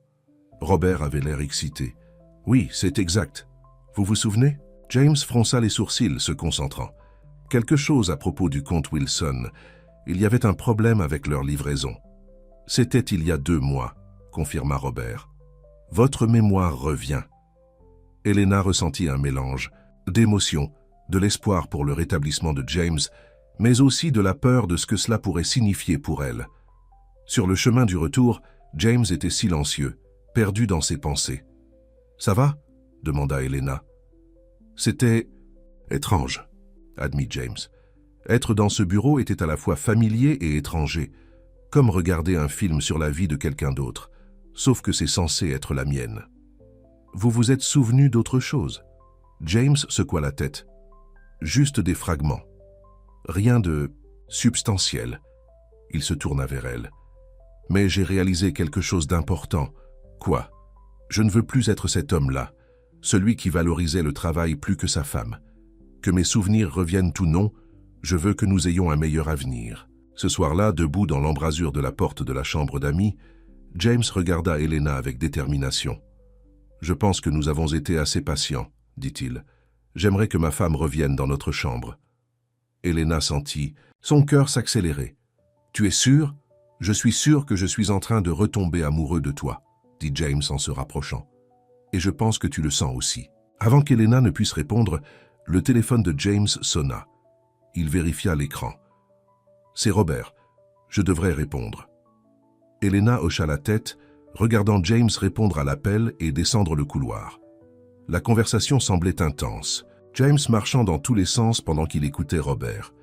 Robert avait l'air excité. Oui, c'est exact. Vous vous souvenez? James fronça les sourcils, se concentrant. Quelque chose à propos du comte Wilson. Il y avait un problème avec leur livraison. C'était il y a 2 mois, confirma Robert. Votre mémoire revient. Helena ressentit un mélange d'émotion, de l'espoir pour le rétablissement de James, mais aussi de la peur de ce que cela pourrait signifier pour elle. Sur le chemin du retour, James était silencieux, perdu dans ses pensées. « Ça va ?» demanda Helena. « C'était étrange, » admit James. Être dans ce bureau était à la fois familier et étranger, comme regarder un film sur la vie de quelqu'un d'autre, sauf que c'est censé être la mienne. « Vous vous êtes souvenu d'autre chose ?» James secoua la tête. « Juste des fragments. Rien de substantiel. » Il se tourna vers elle. « Mais j'ai réalisé quelque chose d'important. Quoi? Je ne veux plus être cet homme-là, celui qui valorisait le travail plus que sa femme. Que mes souvenirs reviennent ou non, je veux que nous ayons un meilleur avenir. » Ce soir-là, debout dans l'embrasure de la porte de la chambre d'amis, James regarda Helena avec détermination. « Je pense que nous avons été assez patients, » dit-il. « J'aimerais que ma femme revienne dans notre chambre. » Helena sentit son cœur s'accélérer. « Tu es sûr? Je suis sûr que je suis en train de retomber amoureux de toi, » dit James en se rapprochant. « Et je pense que tu le sens aussi. » Avant qu'Helena ne puisse répondre, le téléphone de James sonna. Il vérifia l'écran. « C'est Robert. Je devrais répondre. » Helena hocha la tête, regardant James répondre à l'appel et descendre le couloir. La conversation semblait intense, James marchant dans tous les sens pendant qu'il écoutait Robert.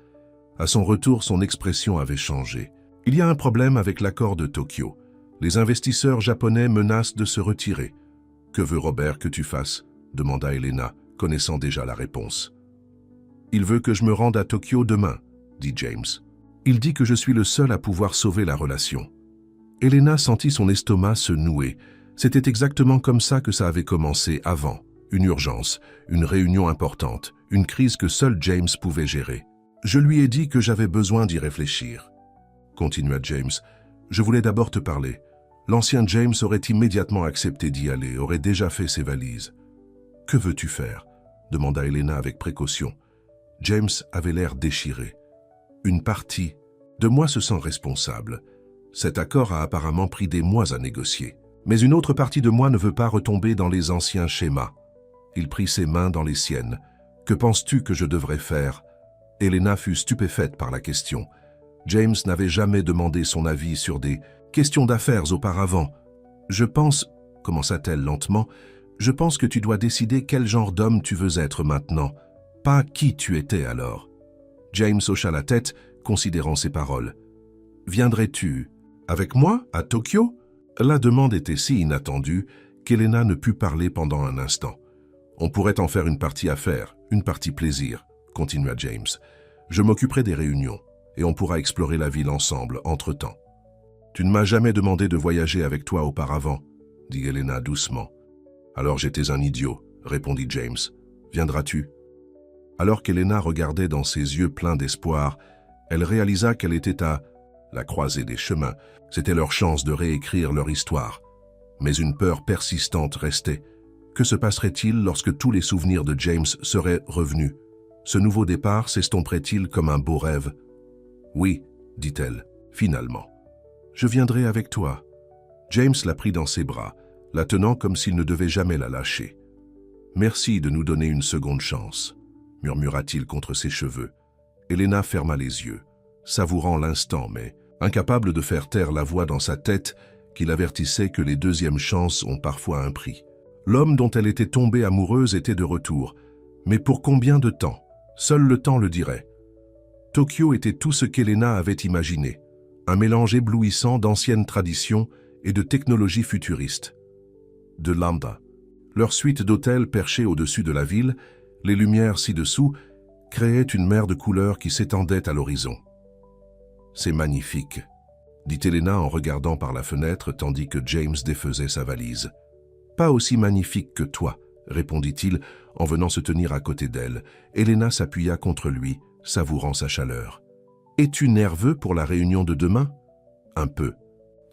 À son retour, son expression avait changé. « Il y a un problème avec l'accord de Tokyo. Les investisseurs japonais menacent de se retirer. »« Que veut Robert que tu fasses ?» demanda Helena, connaissant déjà la réponse. « Il veut que je me rende à Tokyo demain, » dit James. « Il dit que je suis le seul à pouvoir sauver la relation. » Helena sentit son estomac se nouer. C'était exactement comme ça que ça avait commencé avant. Une urgence, une réunion importante, une crise que seul James pouvait gérer. « Je lui ai dit que j'avais besoin d'y réfléchir. » Continua James. « Je voulais d'abord te parler. L'ancien James aurait immédiatement accepté d'y aller, aurait déjà fait ses valises. »« Que veux-tu faire ?» demanda Helena avec précaution. James avait l'air déchiré. « Une partie de moi se sent responsable. Cet accord a apparemment pris des mois à négocier. Mais une autre partie de moi ne veut pas retomber dans les anciens schémas. » Il prit ses mains dans les siennes. « Que penses-tu que je devrais faire ?» Helena fut stupéfaite par la question. James n'avait jamais demandé son avis sur des questions d'affaires auparavant. « Je pense, » commença-t-elle lentement, « je pense que tu dois décider quel genre d'homme tu veux être maintenant, pas qui tu étais alors. » James hocha la tête, considérant ses paroles. « Viendrais-tu avec moi à Tokyo ?» La demande était si inattendue qu'Helena ne put parler pendant un instant. « On pourrait en faire une partie affaires, une partie plaisir, » continua James. « Je m'occuperai des réunions, et on pourra explorer la ville ensemble, entre-temps. »« Tu ne m'as jamais demandé de voyager avec toi auparavant, » dit Helena doucement. « Alors j'étais un idiot, » répondit James. « Viendras-tu » Alors qu'Helena regardait dans ses yeux pleins d'espoir, elle réalisa qu'elle était à la croisée des chemins. C'était leur chance de réécrire leur histoire. Mais une peur persistante restait. Que se passerait-il lorsque tous les souvenirs de James seraient revenus? Ce nouveau départ s'estomperait-il comme un beau rêve? « Oui, » dit-elle, finalement. « Je viendrai avec toi. » James la prit dans ses bras, la tenant comme s'il ne devait jamais la lâcher. « Merci de nous donner une seconde chance, » murmura-t-il contre ses cheveux. Helena ferma les yeux, savourant l'instant, mais incapable de faire taire la voix dans sa tête qui l'avertissait que les deuxièmes chances ont parfois un prix. L'homme dont elle était tombée amoureuse était de retour, mais pour combien de temps? Seul le temps le dirait. Tokyo était tout ce qu'Helena avait imaginé, un mélange éblouissant d'anciennes traditions et de technologies futuristes. De Lambda. Leur suite d'hôtels perchés au-dessus de la ville, les lumières ci-dessous, créaient une mer de couleurs qui s'étendait à l'horizon. « C'est magnifique », dit Helena en regardant par la fenêtre tandis que James défaisait sa valise. « Pas aussi magnifique que toi », répondit-il en venant se tenir à côté d'elle. Helena s'appuya contre lui, savourant sa chaleur. « Es-tu nerveux pour la réunion de demain ?» Un peu,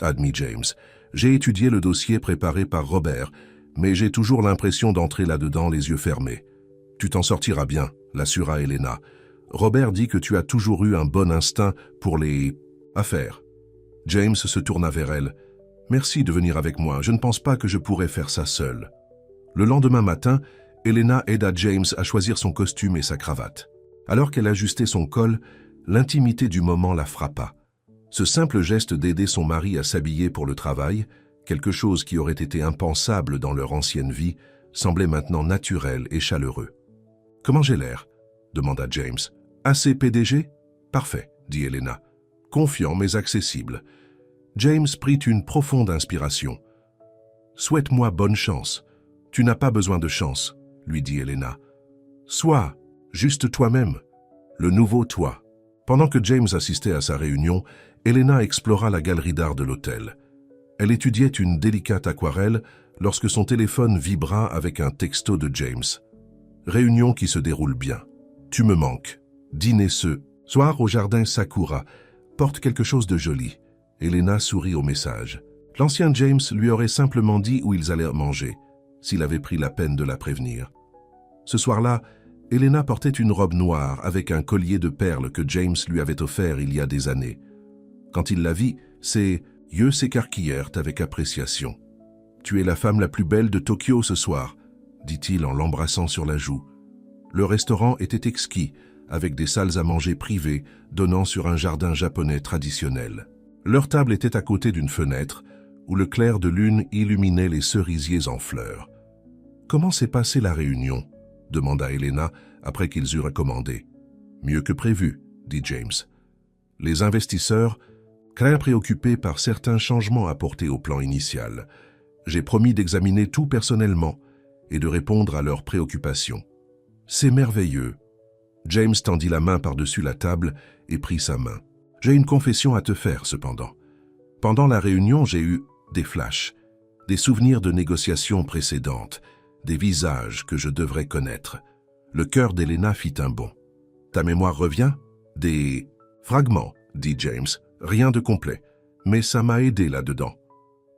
admit James. J'ai étudié le dossier préparé par Robert, mais j'ai toujours l'impression d'entrer là-dedans les yeux fermés. Tu t'en sortiras bien, l'assura Elena. Robert dit que tu as toujours eu un bon instinct pour les affaires. James se tourna vers elle. Merci de venir avec moi, je ne pense pas que je pourrais faire ça seule. Le lendemain matin, Elena aida James à choisir son costume et sa cravate. Alors qu'elle ajustait son col, l'intimité du moment la frappa. Ce simple geste d'aider son mari à s'habiller pour le travail, quelque chose qui aurait été impensable dans leur ancienne vie, semblait maintenant naturel et chaleureux. « Comment j'ai l'air » demanda James. « Assez PDG ?»« Parfait, » dit Elena. « Confiant mais accessible. » James prit une profonde inspiration. « Souhaite-moi bonne chance. Tu n'as pas besoin de chance, » lui dit Elena. « Sois juste toi-même, le nouveau toi. » Pendant que James assistait à sa réunion, Elena explora la galerie d'art de l'hôtel. Elle étudiait une délicate aquarelle lorsque son téléphone vibra avec un texto de James. « Réunion qui se déroule bien. Tu me manques. Dîner ce soir au jardin Sakura. Porte quelque chose de joli. » Elena sourit au message. L'ancien James lui aurait simplement dit où ils allaient manger, s'il avait pris la peine de la prévenir. Ce soir-là, Elena portait une robe noire avec un collier de perles que James lui avait offert il y a des années. Quand il la vit, ses yeux s'écarquillèrent avec appréciation. « Tu es la femme la plus belle de Tokyo ce soir », dit-il en l'embrassant sur la joue. Le restaurant était exquis, avec des salles à manger privées donnant sur un jardin japonais traditionnel. Leur table était à côté d'une fenêtre, où le clair de lune illuminait les cerisiers en fleurs. « Comment s'est passée la réunion ?» demanda Elena après qu'ils eurent commandé. « Mieux que prévu, » dit James. Les investisseurs, très préoccupés par certains changements apportés au plan initial. J'ai promis d'examiner tout personnellement et de répondre à leurs préoccupations. « C'est merveilleux. » James tendit la main par-dessus la table et prit sa main. « J'ai une confession à te faire, cependant. Pendant la réunion, j'ai eu des flashs, des souvenirs de négociations précédentes, des visages que je devrais connaître. » Le cœur d'Elena fit un bond. « Ta mémoire revient ?»« Des fragments, » dit James. « Rien de complet, mais ça m'a aidé là-dedans. »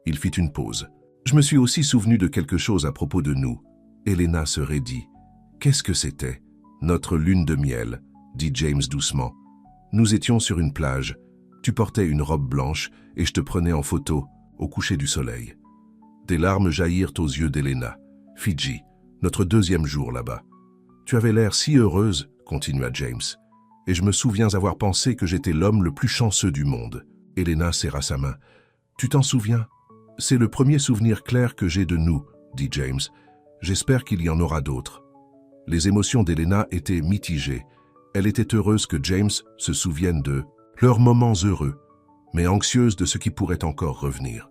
Il fit une pause. « Je me suis aussi souvenu de quelque chose à propos de nous. » Elena se raidit. « Qu'est-ce que c'était ?»« Notre lune de miel, » dit James doucement. « Nous étions sur une plage. Tu portais une robe blanche et je te prenais en photo au coucher du soleil. » Des larmes jaillirent aux yeux d'Elena. « Fidji, notre deuxième jour là-bas. Tu avais l'air si heureuse, » continua James. « Et je me souviens avoir pensé que j'étais l'homme le plus chanceux du monde. » Elena serra sa main. « Tu t'en souviens ? C'est le premier souvenir clair que j'ai de nous, » dit James. « J'espère qu'il y en aura d'autres. » Les émotions d'Elena étaient mitigées. Elle était heureuse que James se souvienne de leurs moments heureux, mais anxieuse de ce qui pourrait encore revenir.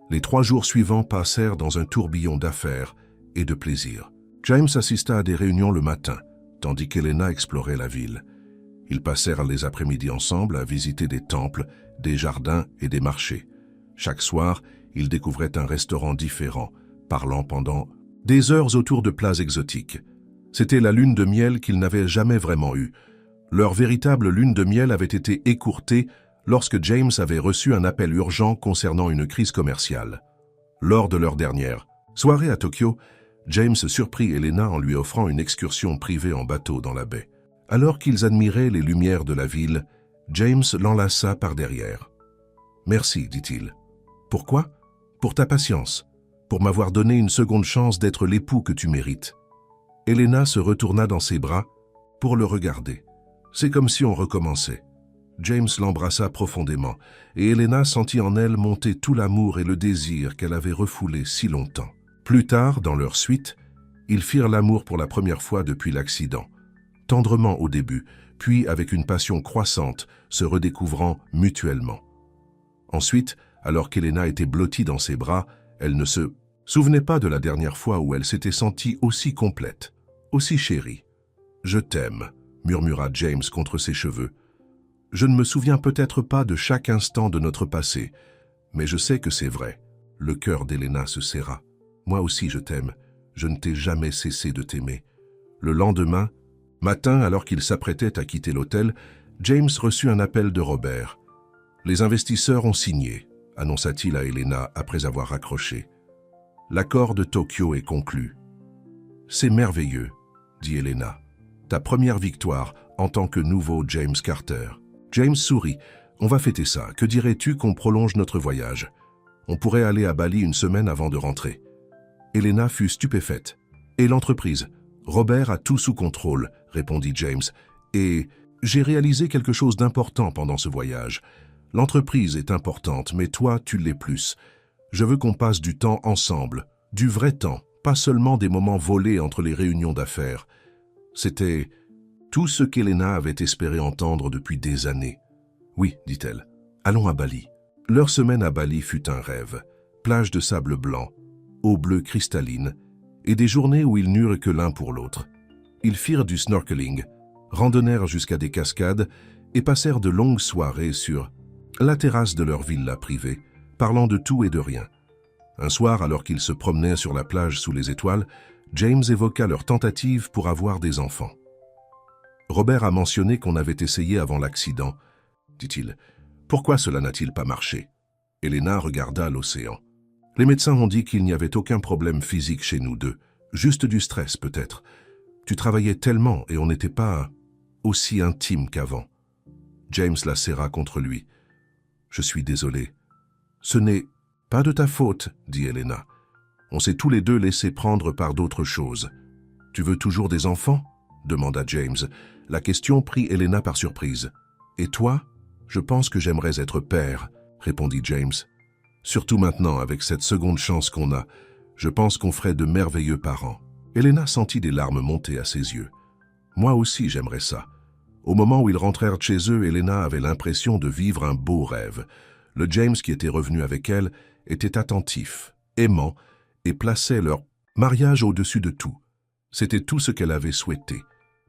Les 3 jours suivants passèrent dans un tourbillon d'affaires et de plaisir. James assista à des réunions le matin, tandis qu'Elena explorait la ville. Ils passèrent les après-midi ensemble à visiter des temples, des jardins et des marchés. Chaque soir, ils découvraient un restaurant différent, parlant pendant des heures autour de plats exotiques. C'était la lune de miel qu'ils n'avaient jamais vraiment eue. Leur véritable lune de miel avait été écourtée lorsque James avait reçu un appel urgent concernant une crise commerciale. Lors de leur dernière soirée à Tokyo, James surprit Elena en lui offrant une excursion privée en bateau dans la baie. Alors qu'ils admiraient les lumières de la ville, James l'enlaça par derrière. « Merci, dit-il. « Pourquoi ? Pour ta patience, pour m'avoir donné une seconde chance d'être l'époux que tu mérites. » Elena se retourna dans ses bras pour le regarder. C'est comme si on recommençait. James l'embrassa profondément, et Elena sentit en elle monter tout l'amour et le désir qu'elle avait refoulé si longtemps. Plus tard, dans leur suite, ils firent l'amour pour la première fois depuis l'accident, tendrement au début, puis avec une passion croissante, se redécouvrant mutuellement. Ensuite, alors qu'Elena était blottie dans ses bras, elle ne se souvenait pas de la dernière fois où elle s'était sentie aussi complète, aussi chérie. « Je t'aime », murmura James contre ses cheveux. « Je ne me souviens peut-être pas de chaque instant de notre passé, mais je sais que c'est vrai. » Le cœur d'Elena se serra. « Moi aussi je t'aime. Je ne t'ai jamais cessé de t'aimer. » Le lendemain, matin, alors qu'il s'apprêtait à quitter l'hôtel, James reçut un appel de Robert. Les investisseurs ont signé, annonça-t-il à Elena après avoir raccroché. L'accord de Tokyo est conclu. C'est merveilleux, dit Elena. Ta première victoire en tant que nouveau James Carter. James sourit. On va fêter ça. Que dirais-tu qu'on prolonge notre voyage? On pourrait aller à Bali une semaine avant de rentrer. Elena fut stupéfaite. Et l'entreprise? Robert a tout sous contrôle, répondit James. Et j'ai réalisé quelque chose d'important pendant ce voyage. L'entreprise est importante, mais toi, tu l'es plus. Je veux qu'on passe du temps ensemble, du vrai temps, pas seulement des moments volés entre les réunions d'affaires. C'était tout ce qu'Elena avait espéré entendre depuis des années. Oui, dit-elle, allons à Bali. Leur semaine à Bali fut un rêve. Plage de sable blanc, eau bleue cristalline, et des journées où ils n'eurent que l'un pour l'autre. Ils firent du snorkeling, randonnèrent jusqu'à des cascades et passèrent de longues soirées sur la terrasse de leur villa privée, parlant de tout et de rien. Un soir, alors qu'ils se promenaient sur la plage sous les étoiles, James évoqua leur tentative pour avoir des enfants. Robert a mentionné qu'on avait essayé avant l'accident, dit-il. Pourquoi cela n'a-t-il pas marché? Elena regarda l'océan. Les médecins ont dit qu'il n'y avait aucun problème physique chez nous deux, juste du stress peut-être. Tu travaillais tellement et on n'était pas aussi intime qu'avant. James la serra contre lui. Je suis désolé. Ce n'est pas de ta faute, dit Elena. On s'est tous les deux laissés prendre par d'autres choses. Tu veux toujours des enfants? Demanda James. La question prit Elena par surprise. Et toi? Je pense que j'aimerais être père, répondit James. Surtout maintenant, avec cette seconde chance qu'on a, je pense qu'on ferait de merveilleux parents. Elena sentit des larmes monter à ses yeux. Moi aussi, j'aimerais ça. Au moment où ils rentrèrent chez eux, Elena avait l'impression de vivre un beau rêve. Le James qui était revenu avec elle était attentif, aimant, et plaçait leur mariage au-dessus de tout. C'était tout ce qu'elle avait souhaité.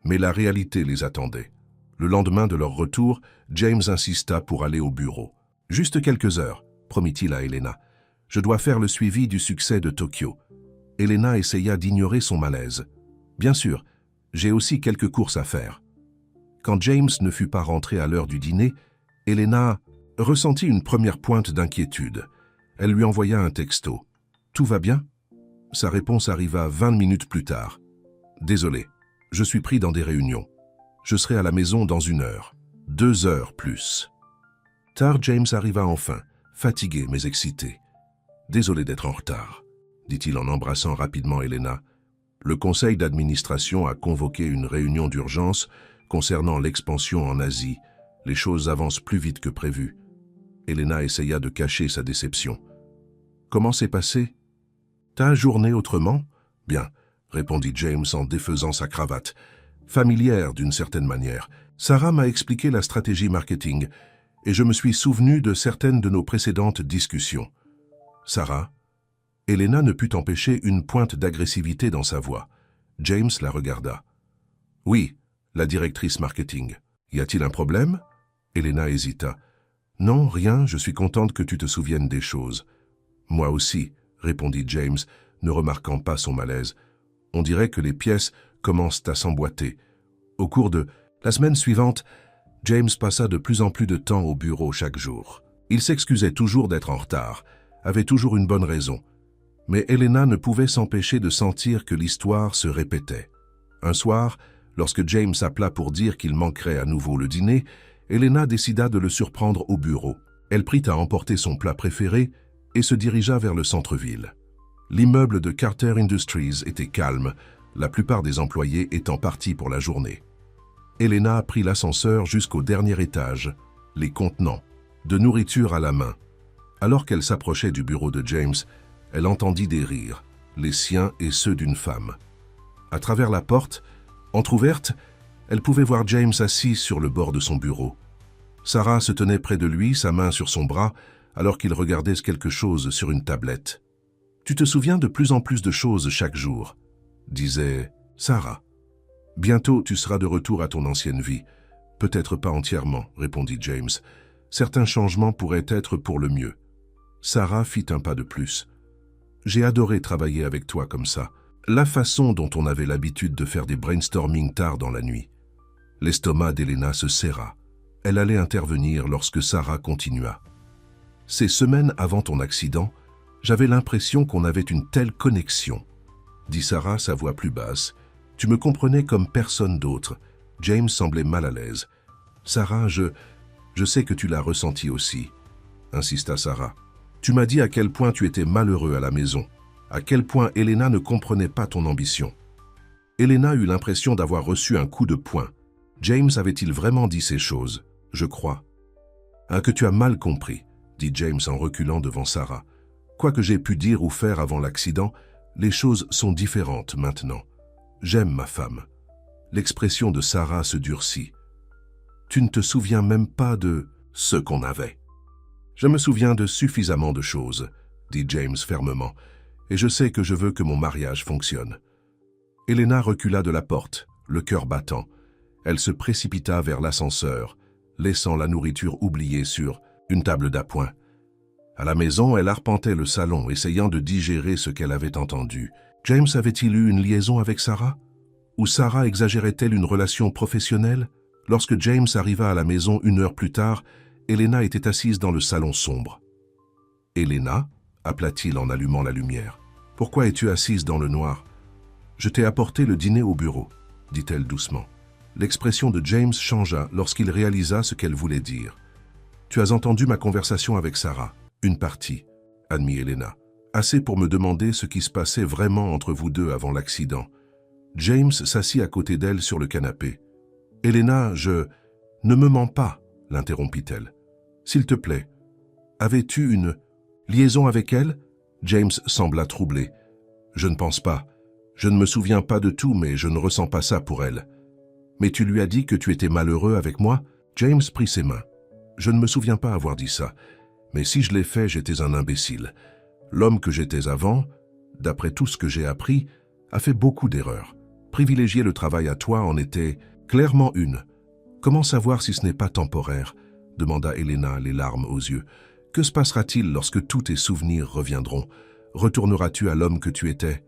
Mais la réalité les attendait. Le lendemain de leur retour, James insista pour aller au bureau. « Juste quelques heures, » promit-il à Elena. « Je dois faire le suivi du succès de Tokyo. » Elena essaya d'ignorer son malaise. « Bien sûr, j'ai aussi quelques courses à faire. » Quand James ne fut pas rentré à l'heure du dîner, Elena ressentit une première pointe d'inquiétude. Elle lui envoya un texto. « Tout va bien ?» Sa réponse arriva 20 minutes plus tard. « Désolé, je suis pris dans des réunions. Je serai à la maison dans 1 heure. 2 heures plus. » Tard, James arriva enfin, fatigué mais excité. « Désolé d'être en retard, » dit-il en embrassant rapidement Elena. Le conseil d'administration a convoqué une réunion d'urgence concernant l'expansion en Asie. Les choses avancent plus vite que prévu. Elena essaya de cacher sa déception. « Comment s'est passé? Ta journée autrement? »« Bien, » répondit James en défaisant sa cravate. « Familière d'une certaine manière. Sarah m'a expliqué la stratégie marketing et je me suis souvenu de certaines de nos précédentes discussions. » Sarah? Elena ne put empêcher une pointe d'agressivité dans sa voix. James la regarda. « Oui, la directrice marketing. Y a-t-il un problème? » Elena hésita. « Non, rien, je suis contente que tu te souviennes des choses. »« Moi aussi, » répondit James, ne remarquant pas son malaise. « On dirait que les pièces commencent à s'emboîter. » Au cours de la semaine suivante, James passa de plus en plus de temps au bureau chaque jour. Il s'excusait toujours d'être en retard, avait toujours une bonne raison. Mais Elena ne pouvait s'empêcher de sentir que l'histoire se répétait. Un soir, lorsque James appela pour dire qu'il manquerait à nouveau le dîner, Elena décida de le surprendre au bureau. Elle prit à emporter son plat préféré et se dirigea vers le centre-ville. L'immeuble de Carter Industries était calme, la plupart des employés étant partis pour la journée. Elena prit l'ascenseur jusqu'au dernier étage, les contenant, de nourriture à la main. Alors qu'elle s'approchait du bureau de James, elle entendit des rires, les siens et ceux d'une femme. À travers la porte, entr'ouverte, elle pouvait voir James assis sur le bord de son bureau. Sarah se tenait près de lui, sa main sur son bras, alors qu'il regardait quelque chose sur une tablette. « Tu te souviens de plus en plus de choses chaque jour », disait Sarah. « Bientôt, tu seras de retour à ton ancienne vie. Peut-être pas entièrement, » répondit James. « Certains changements pourraient être pour le mieux. » Sarah fit un pas de plus. « J'ai adoré travailler avec toi comme ça. La façon dont on avait l'habitude de faire des brainstorming tard dans la nuit. » L'estomac d'Elena se serra. Elle allait intervenir lorsque Sarah continua. « Ces semaines avant ton accident, j'avais l'impression qu'on avait une telle connexion. » dit Sarah, sa voix plus basse. « Tu me comprenais comme personne d'autre. » James semblait mal à l'aise. « Sarah, je sais que tu l'as ressenti aussi, » insista Sarah. « Tu m'as dit à quel point tu étais malheureux à la maison, à quel point Elena ne comprenait pas ton ambition. » Elena eut l'impression d'avoir reçu un coup de poing. James avait-il vraiment dit ces choses? Je crois. « Ah, que tu as mal compris, » dit James en reculant devant Sarah. « Quoi que j'ai pu dire ou faire avant l'accident, les choses sont différentes maintenant. J'aime ma femme. » L'expression de Sarah se durcit. « Tu ne te souviens même pas de ce qu'on avait. »« Je me souviens de suffisamment de choses, » dit James fermement, « et je sais que je veux que mon mariage fonctionne. » Elena recula de la porte, le cœur battant. Elle se précipita vers l'ascenseur, laissant la nourriture oubliée sur une table d'appoint. À la maison, elle arpentait le salon, essayant de digérer ce qu'elle avait entendu. James avait-il eu une liaison avec Sarah? Ou Sarah exagérait-elle une relation professionnelle? Lorsque James arriva à la maison 1 heure plus tard, Elena était assise dans le salon sombre. « Elena » appela-t-il en allumant la lumière. « Pourquoi es-tu assise dans le noir ?»« Je t'ai apporté le dîner au bureau » dit-elle doucement. L'expression de James changea lorsqu'il réalisa ce qu'elle voulait dire. « Tu as entendu ma conversation avec Sarah, une partie, » admit Elena. « Assez pour me demander ce qui se passait vraiment entre vous deux avant l'accident. » James s'assit à côté d'elle sur le canapé. « Elena, Ne me mens pas, » l'interrompit-elle. « S'il te plaît, avais-tu une liaison avec elle ?» James sembla troublé. « Je ne pense pas. Je ne me souviens pas de tout, mais je ne ressens pas ça pour elle. »« Mais tu lui as dit que tu étais malheureux avec moi ?» James prit ses mains. « Je ne me souviens pas avoir dit ça. Mais si je l'ai fait, j'étais un imbécile. L'homme que j'étais avant, d'après tout ce que j'ai appris, a fait beaucoup d'erreurs. Privilégier le travail à toi en était clairement une. Comment savoir si ce n'est pas temporaire ?» demanda Elena, les larmes aux yeux. « Que se passera-t-il lorsque tous tes souvenirs reviendront? Retourneras-tu à l'homme que tu étais ?»«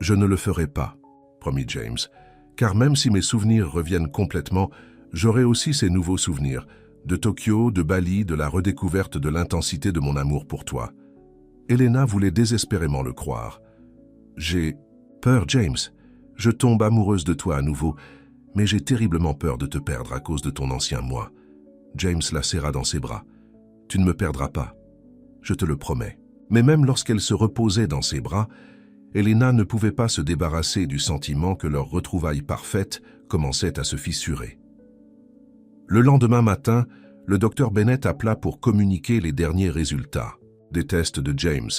Je ne le ferai pas, » promit James, « car même si mes souvenirs reviennent complètement, j'aurai aussi ces nouveaux souvenirs, de Tokyo, de Bali, de la redécouverte de l'intensité de mon amour pour toi. » Elena voulait désespérément le croire. « J'ai peur, James. Je tombe amoureuse de toi à nouveau, mais j'ai terriblement peur de te perdre à cause de ton ancien moi. » James la serra dans ses bras. « Tu ne me perdras pas, je te le promets. » Mais même lorsqu'elle se reposait dans ses bras, Elena ne pouvait pas se débarrasser du sentiment que leur retrouvaille parfaite commençait à se fissurer. Le lendemain matin, le docteur Bennett appela pour communiquer les derniers résultats des tests de James.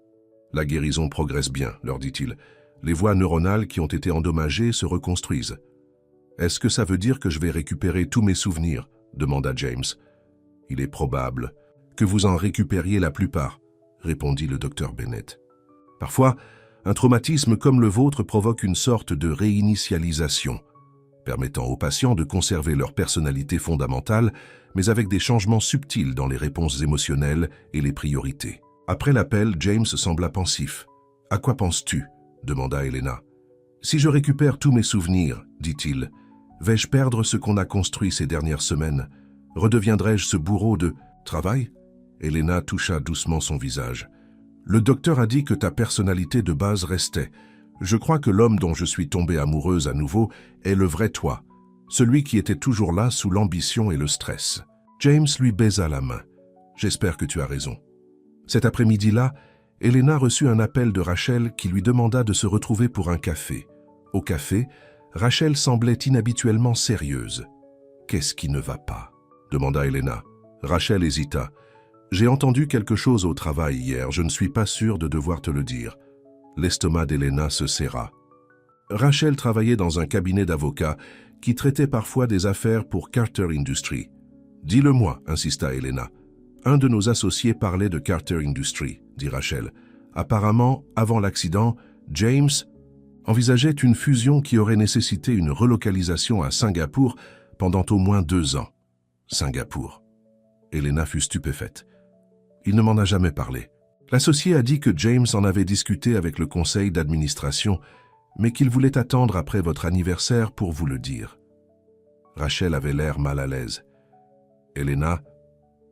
« La guérison progresse bien, leur dit-il. Les voies neuronales qui ont été endommagées se reconstruisent. »« Est-ce que ça veut dire que je vais récupérer tous mes souvenirs ?» demanda James. « Il est probable que vous en récupériez la plupart, » répondit le docteur Bennett. « Parfois, un traumatisme comme le vôtre provoque une sorte de réinitialisation, permettant aux patients de conserver leur personnalité fondamentale, mais avec des changements subtils dans les réponses émotionnelles et les priorités. » Après l'appel, James sembla pensif. « À quoi penses-tu » demanda Elena. « Si je récupère tous mes souvenirs, dit-il, vais-je perdre ce qu'on a construit ces dernières semaines? Redeviendrai-je ce bourreau de travail ?» Elena toucha doucement son visage. « Le docteur a dit que ta personnalité de base restait. Je crois que l'homme dont je suis tombée amoureuse à nouveau est le vrai toi, celui qui était toujours là sous l'ambition et le stress. » James lui baisa la main. « J'espère que tu as raison. » Cet après-midi-là, Elena reçut un appel de Rachel qui lui demanda de se retrouver pour un café. Au café, Rachel semblait inhabituellement sérieuse. « Qu'est-ce qui ne va pas ?» demanda Elena. Rachel hésita. « J'ai entendu quelque chose au travail hier, je ne suis pas sûre de devoir te le dire. » L'estomac d'Elena se serra. Rachel travaillait dans un cabinet d'avocats qui traitait parfois des affaires pour Carter Industries. « Dis-le-moi, » insista Elena. « Un de nos associés parlait de Carter Industries, » dit Rachel. « Apparemment, avant l'accident, James envisageait une fusion qui aurait nécessité une relocalisation à Singapour pendant au moins 2 ans. » Singapour. Elena fut stupéfaite. Il ne m'en a jamais parlé. L'associé a dit que James en avait discuté avec le conseil d'administration, mais qu'il voulait attendre après votre anniversaire pour vous le dire. Rachel avait l'air mal à l'aise. Elena,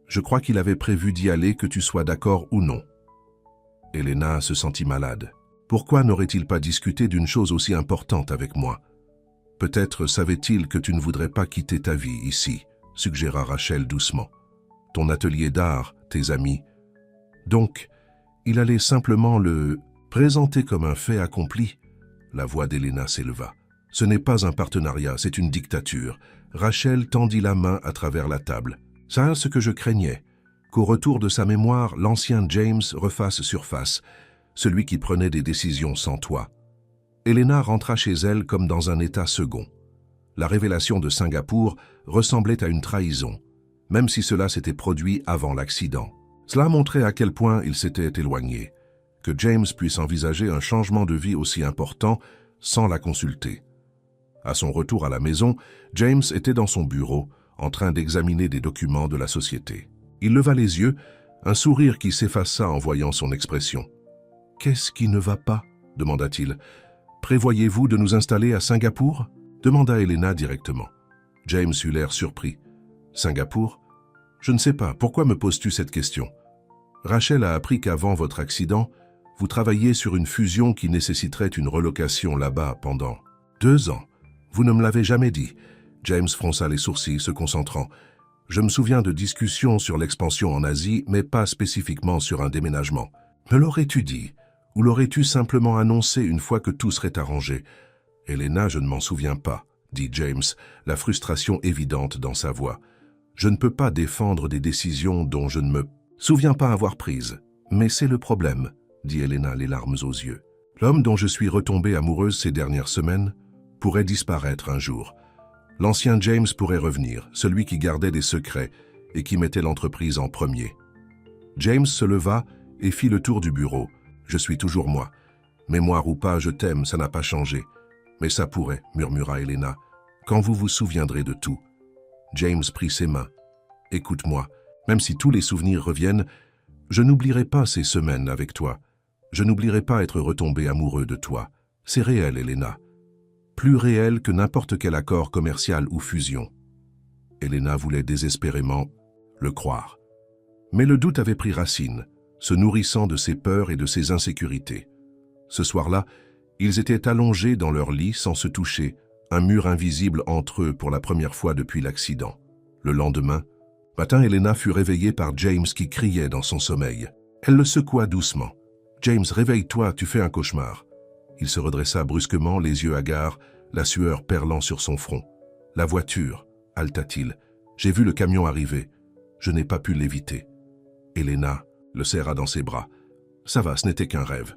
je crois qu'il avait prévu d'y aller, que tu sois d'accord ou non. Elena se sentit malade. Pourquoi n'aurait-il pas discuté d'une chose aussi importante avec moi? Peut-être savait-il que tu ne voudrais pas quitter ta vie ici, suggéra Rachel doucement. Ton atelier d'art, tes amis. Donc, il allait simplement le présenter comme un fait accompli. La voix d'Elena s'éleva. Ce n'est pas un partenariat, c'est une dictature. Rachel tendit la main à travers la table. C'est ce que je craignais, qu'au retour de sa mémoire, l'ancien James refasse surface, celui qui prenait des décisions sans toi. Elena rentra chez elle comme dans un état second. La révélation de Singapour ressemblait à une trahison, même si cela s'était produit avant l'accident. Cela montrait à quel point il s'était éloigné, que James puisse envisager un changement de vie aussi important sans la consulter. À son retour à la maison, James était dans son bureau, en train d'examiner des documents de la société. Il leva les yeux, un sourire qui s'effaça en voyant son expression. « Qu'est-ce qui ne va pas ?» demanda-t-il. « Prévoyez-vous de nous installer à Singapour ?» demanda Elena directement. James eut l'air surpris. « Singapour ? Je ne sais pas, pourquoi me poses-tu cette question ? Rachel a appris qu'avant votre accident, vous travailliez sur une fusion qui nécessiterait une relocation là-bas pendant 2 ans. Vous ne me l'avez jamais dit. » James fronça les sourcils, se concentrant. « Je me souviens de discussions sur l'expansion en Asie, mais pas spécifiquement sur un déménagement. Me l'aurais-tu dit? Ou l'aurais-tu simplement annoncé une fois que tout serait arrangé? » « Elena, je ne m'en souviens pas, » dit James, la frustration évidente dans sa voix. « Je ne peux pas défendre des décisions dont je ne me souviens pas avoir prises. Mais c'est le problème, » dit Elena, les larmes aux yeux. « L'homme dont je suis retombée amoureuse ces dernières semaines pourrait disparaître un jour. L'ancien James pourrait revenir, celui qui gardait des secrets et qui mettait l'entreprise en premier. » James se leva et fit le tour du bureau. « Je suis toujours moi. Mémoire ou pas, je t'aime, ça n'a pas changé. Mais ça pourrait, murmura Elena, quand vous vous souviendrez de tout. » James prit ses mains. « Écoute-moi, même si tous les souvenirs reviennent, je n'oublierai pas ces semaines avec toi. Je n'oublierai pas être retombé amoureux de toi. C'est réel, Elena. Plus réel que n'importe quel accord commercial ou fusion. » Elena voulait désespérément le croire. Mais le doute avait pris racine, se nourrissant de ses peurs et de ses insécurités. Ce soir-là, ils étaient allongés dans leur lit sans se toucher, un mur invisible entre eux pour la première fois depuis l'accident. Le lendemain matin, Elena fut réveillée par James qui criait dans son sommeil. Elle le secoua doucement. « James, réveille-toi, tu fais un cauchemar. » Il se redressa brusquement, les yeux hagards, la sueur perlant sur son front. « La voiture, » halta-t-il. « J'ai vu le camion arriver. Je n'ai pas pu l'éviter. » Elena le serra dans ses bras. « Ça va, ce n'était qu'un rêve. »«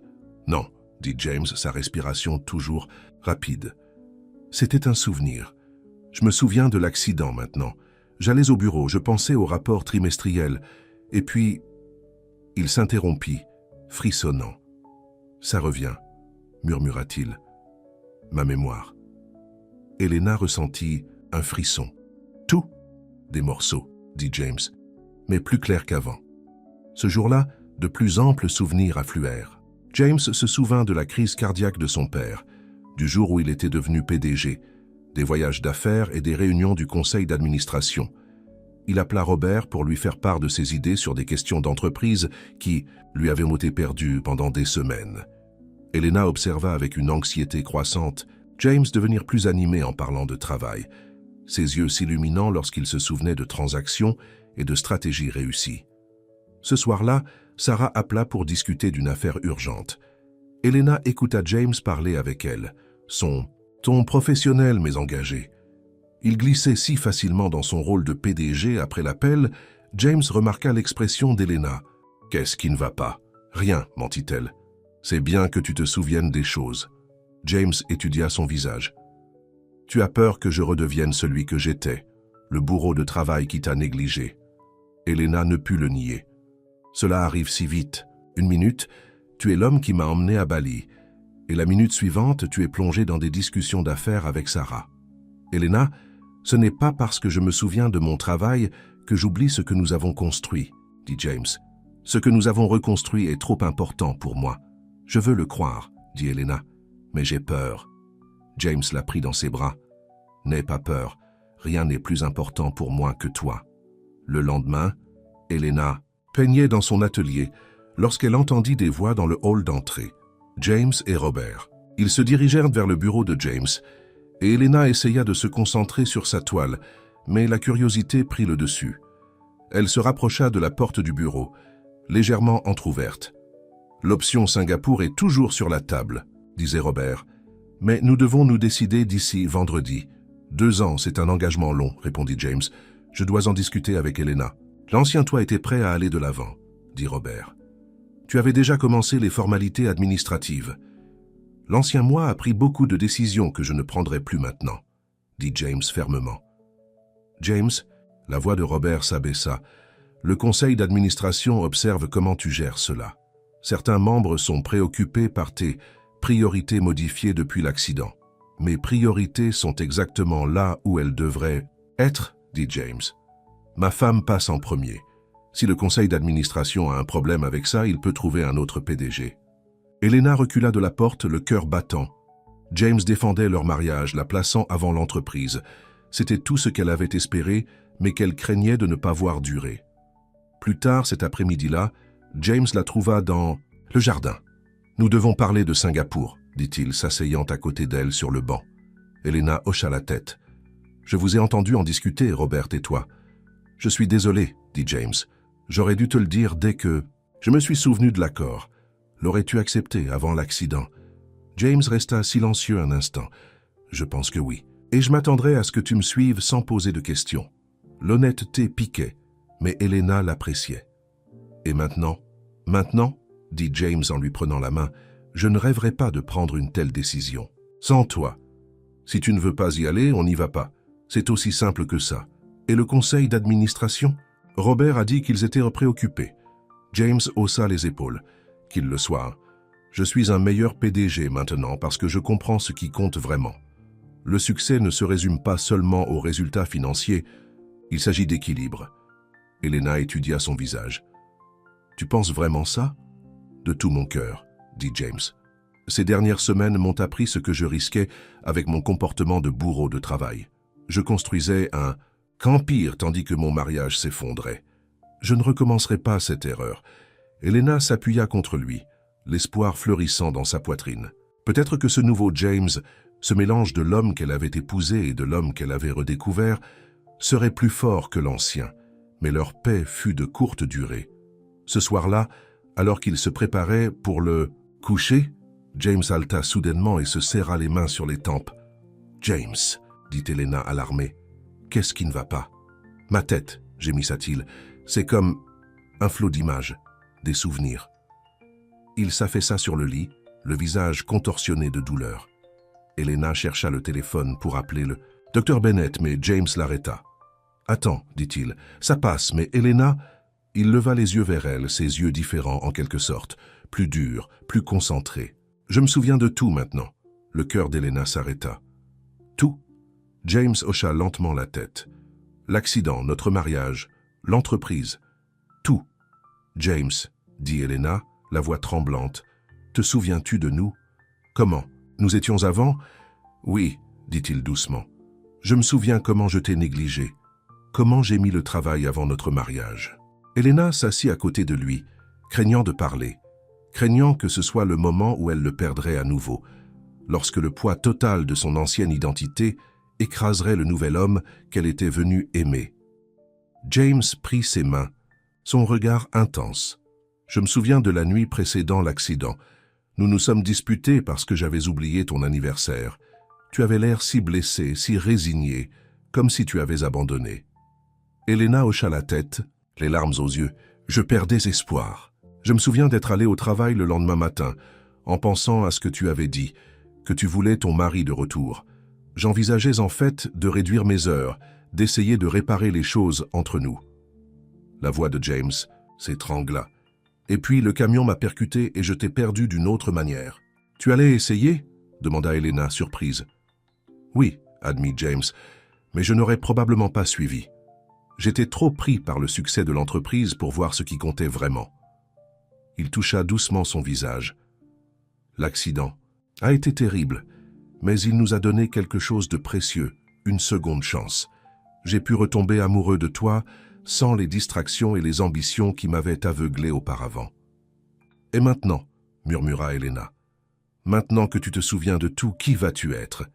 Non. » dit James, sa respiration toujours rapide. « C'était un souvenir. Je me souviens de l'accident maintenant. J'allais au bureau, je pensais au rapport trimestriel. Et puis, il s'interrompit, frissonnant. « Ça revient, » murmura-t-il. « Ma mémoire. » Elena ressentit un frisson. « Tout ?» Des morceaux, dit James, mais plus clair qu'avant. Ce jour-là, de plus amples souvenirs affluèrent. James se souvint de la crise cardiaque de son père, du jour où il était devenu PDG, des voyages d'affaires et des réunions du conseil d'administration. Il appela Robert pour lui faire part de ses idées sur des questions d'entreprise qui lui avaient été perdues pendant des semaines. Elena observa avec une anxiété croissante James devenir plus animé en parlant de travail, ses yeux s'illuminant lorsqu'il se souvenait de transactions et de stratégies réussies. Ce soir-là, Sarah appela pour discuter d'une affaire urgente. Elena écouta James parler avec elle, son ton professionnel mais engagé. Il glissait si facilement dans son rôle de PDG après l'appel, James remarqua l'expression d'Elena. « Qu'est-ce qui ne va pas ?»« Rien, mentit-elle. C'est bien que tu te souviennes des choses. » James étudia son visage. « Tu as peur que je redevienne celui que j'étais, le bourreau de travail qui t'a négligé. » Elena ne put le nier. Cela arrive si vite. Une minute, tu es l'homme qui m'a emmené à Bali. Et la minute suivante, tu es plongé dans des discussions d'affaires avec Sarah. Elena, ce n'est pas parce que je me souviens de mon travail que j'oublie ce que nous avons construit, dit James. Ce que nous avons reconstruit est trop important pour moi. Je veux le croire, dit Elena, mais j'ai peur. James la prit dans ses bras. N'aie pas peur, rien n'est plus important pour moi que toi. Le lendemain, Elena peignait dans son atelier lorsqu'elle entendit des voix dans le hall d'entrée. James et Robert. Ils se dirigèrent vers le bureau de James, et Elena essaya de se concentrer sur sa toile, mais la curiosité prit le dessus. Elle se rapprocha de la porte du bureau, légèrement entr'ouverte. « L'option Singapour est toujours sur la table, » disait Robert. « Mais nous devons nous décider d'ici vendredi. 2 ans, c'est un engagement long, » répondit James. « Je dois en discuter avec Elena. »« L'ancien toi était prêt à aller de l'avant, » dit Robert. « Tu avais déjà commencé les formalités administratives. L'ancien moi a pris beaucoup de décisions que je ne prendrai plus maintenant, » dit James fermement. « James, » la voix de Robert s'abaissa. « Le conseil d'administration observe comment tu gères cela. Certains membres sont préoccupés par tes priorités modifiées depuis l'accident. Mes priorités sont exactement là où elles devraient être, » dit James. « Ma femme passe en premier. Si le conseil d'administration a un problème avec ça, il peut trouver un autre PDG. » Elena recula de la porte, le cœur battant. James défendait leur mariage, la plaçant avant l'entreprise. C'était tout ce qu'elle avait espéré, mais qu'elle craignait de ne pas voir durer. Plus tard, cet après-midi-là, James la trouva dans le jardin. « Nous devons parler de Singapour, » dit-il, s'asseyant à côté d'elle sur le banc. Elena hocha la tête. « Je vous ai entendu en discuter, Robert et toi. »« Je suis désolé, » dit James. « J'aurais dû te le dire dès que... » Je me suis souvenu de l'accord. L'aurais-tu accepté avant l'accident? James resta silencieux un instant. « Je pense que oui. Et je m'attendrai à ce que tu me suives sans poser de questions. » L'honnêteté piquait, mais Elena l'appréciait. « Et maintenant? »« Maintenant, » dit James en lui prenant la main, « je ne rêverais pas de prendre une telle décision. Sans toi. Si tu ne veux pas y aller, on n'y va pas. C'est aussi simple que ça. Et le conseil d'administration? » Robert a dit qu'ils étaient préoccupés. James haussa les épaules. « Qu'il le soit. Je suis un meilleur PDG maintenant parce que je comprends ce qui compte vraiment. Le succès ne se résume pas seulement aux résultats financiers, il s'agit d'équilibre. » Elena étudia son visage. « Tu penses vraiment ça? » »« De tout mon cœur, » dit James. « Ces dernières semaines m'ont appris ce que je risquais avec mon comportement de bourreau de travail. Je construisais un empire tandis que mon mariage s'effondrait. Je ne recommencerai pas cette erreur. » Elena s'appuya contre lui, l'espoir fleurissant dans sa poitrine. Peut-être que ce nouveau James, ce mélange de l'homme qu'elle avait épousé et de l'homme qu'elle avait redécouvert, serait plus fort que l'ancien, mais leur paix fut de courte durée. Ce soir-là, alors qu'ils se préparaient pour le coucher, James halta soudainement et se serra les mains sur les tempes. « James, » dit Elena alarmée, « qu'est-ce qui ne va pas ?»« Ma tête, » gémissa-t-il, « c'est comme un flot d'images. Des souvenirs. » Il s'affaissa sur le lit, le visage contorsionné de douleur. Elena chercha le téléphone pour appeler le Dr Bennett, mais James l'arrêta. « Attends, » dit-il, « ça passe, mais Elena... » Il leva les yeux vers elle, ses yeux différents en quelque sorte, plus durs, plus concentrés. « Je me souviens de tout maintenant. » Le cœur d'Elena s'arrêta. « Tout ?» James hocha lentement la tête. « L'accident, notre mariage, l'entreprise. Tout. » « James, » dit Elena, la voix tremblante, « te souviens-tu de nous? Comment? Nous étions avant? » « Oui, » dit-il doucement. « Je me souviens comment je t'ai négligé, comment j'ai mis le travail avant notre mariage. » Elena s'assit à côté de lui, craignant de parler, craignant que ce soit le moment où elle le perdrait à nouveau, lorsque le poids total de son ancienne identité écraserait le nouvel homme qu'elle était venue aimer. James prit ses mains, son regard intense. « Je me souviens de la nuit précédant l'accident. Nous nous sommes disputés parce que j'avais oublié ton anniversaire. Tu avais l'air si blessé, si résigné, comme si tu avais abandonné. » Elena hocha la tête, les larmes aux yeux. « Je perdais espoir. Je me souviens d'être allé au travail le lendemain matin, en pensant à ce que tu avais dit, que tu voulais ton mari de retour. J'envisageais en fait de réduire mes heures, d'essayer de réparer les choses entre nous. » La voix de James s'étrangla. « Et puis le camion m'a percuté et je t'ai perdu d'une autre manière. »« Tu allais essayer ?» demanda Elena, surprise. « Oui, » admit James, « mais je n'aurais probablement pas suivi. J'étais trop pris par le succès de l'entreprise pour voir ce qui comptait vraiment. » Il toucha doucement son visage. « L'accident a été terrible, mais il nous a donné quelque chose de précieux, une seconde chance. J'ai pu retomber amoureux de toi sans les distractions et les ambitions qui m'avaient aveuglé auparavant. « Et maintenant » murmura Elena. « Maintenant que tu te souviens de tout, qui vas-tu être ?»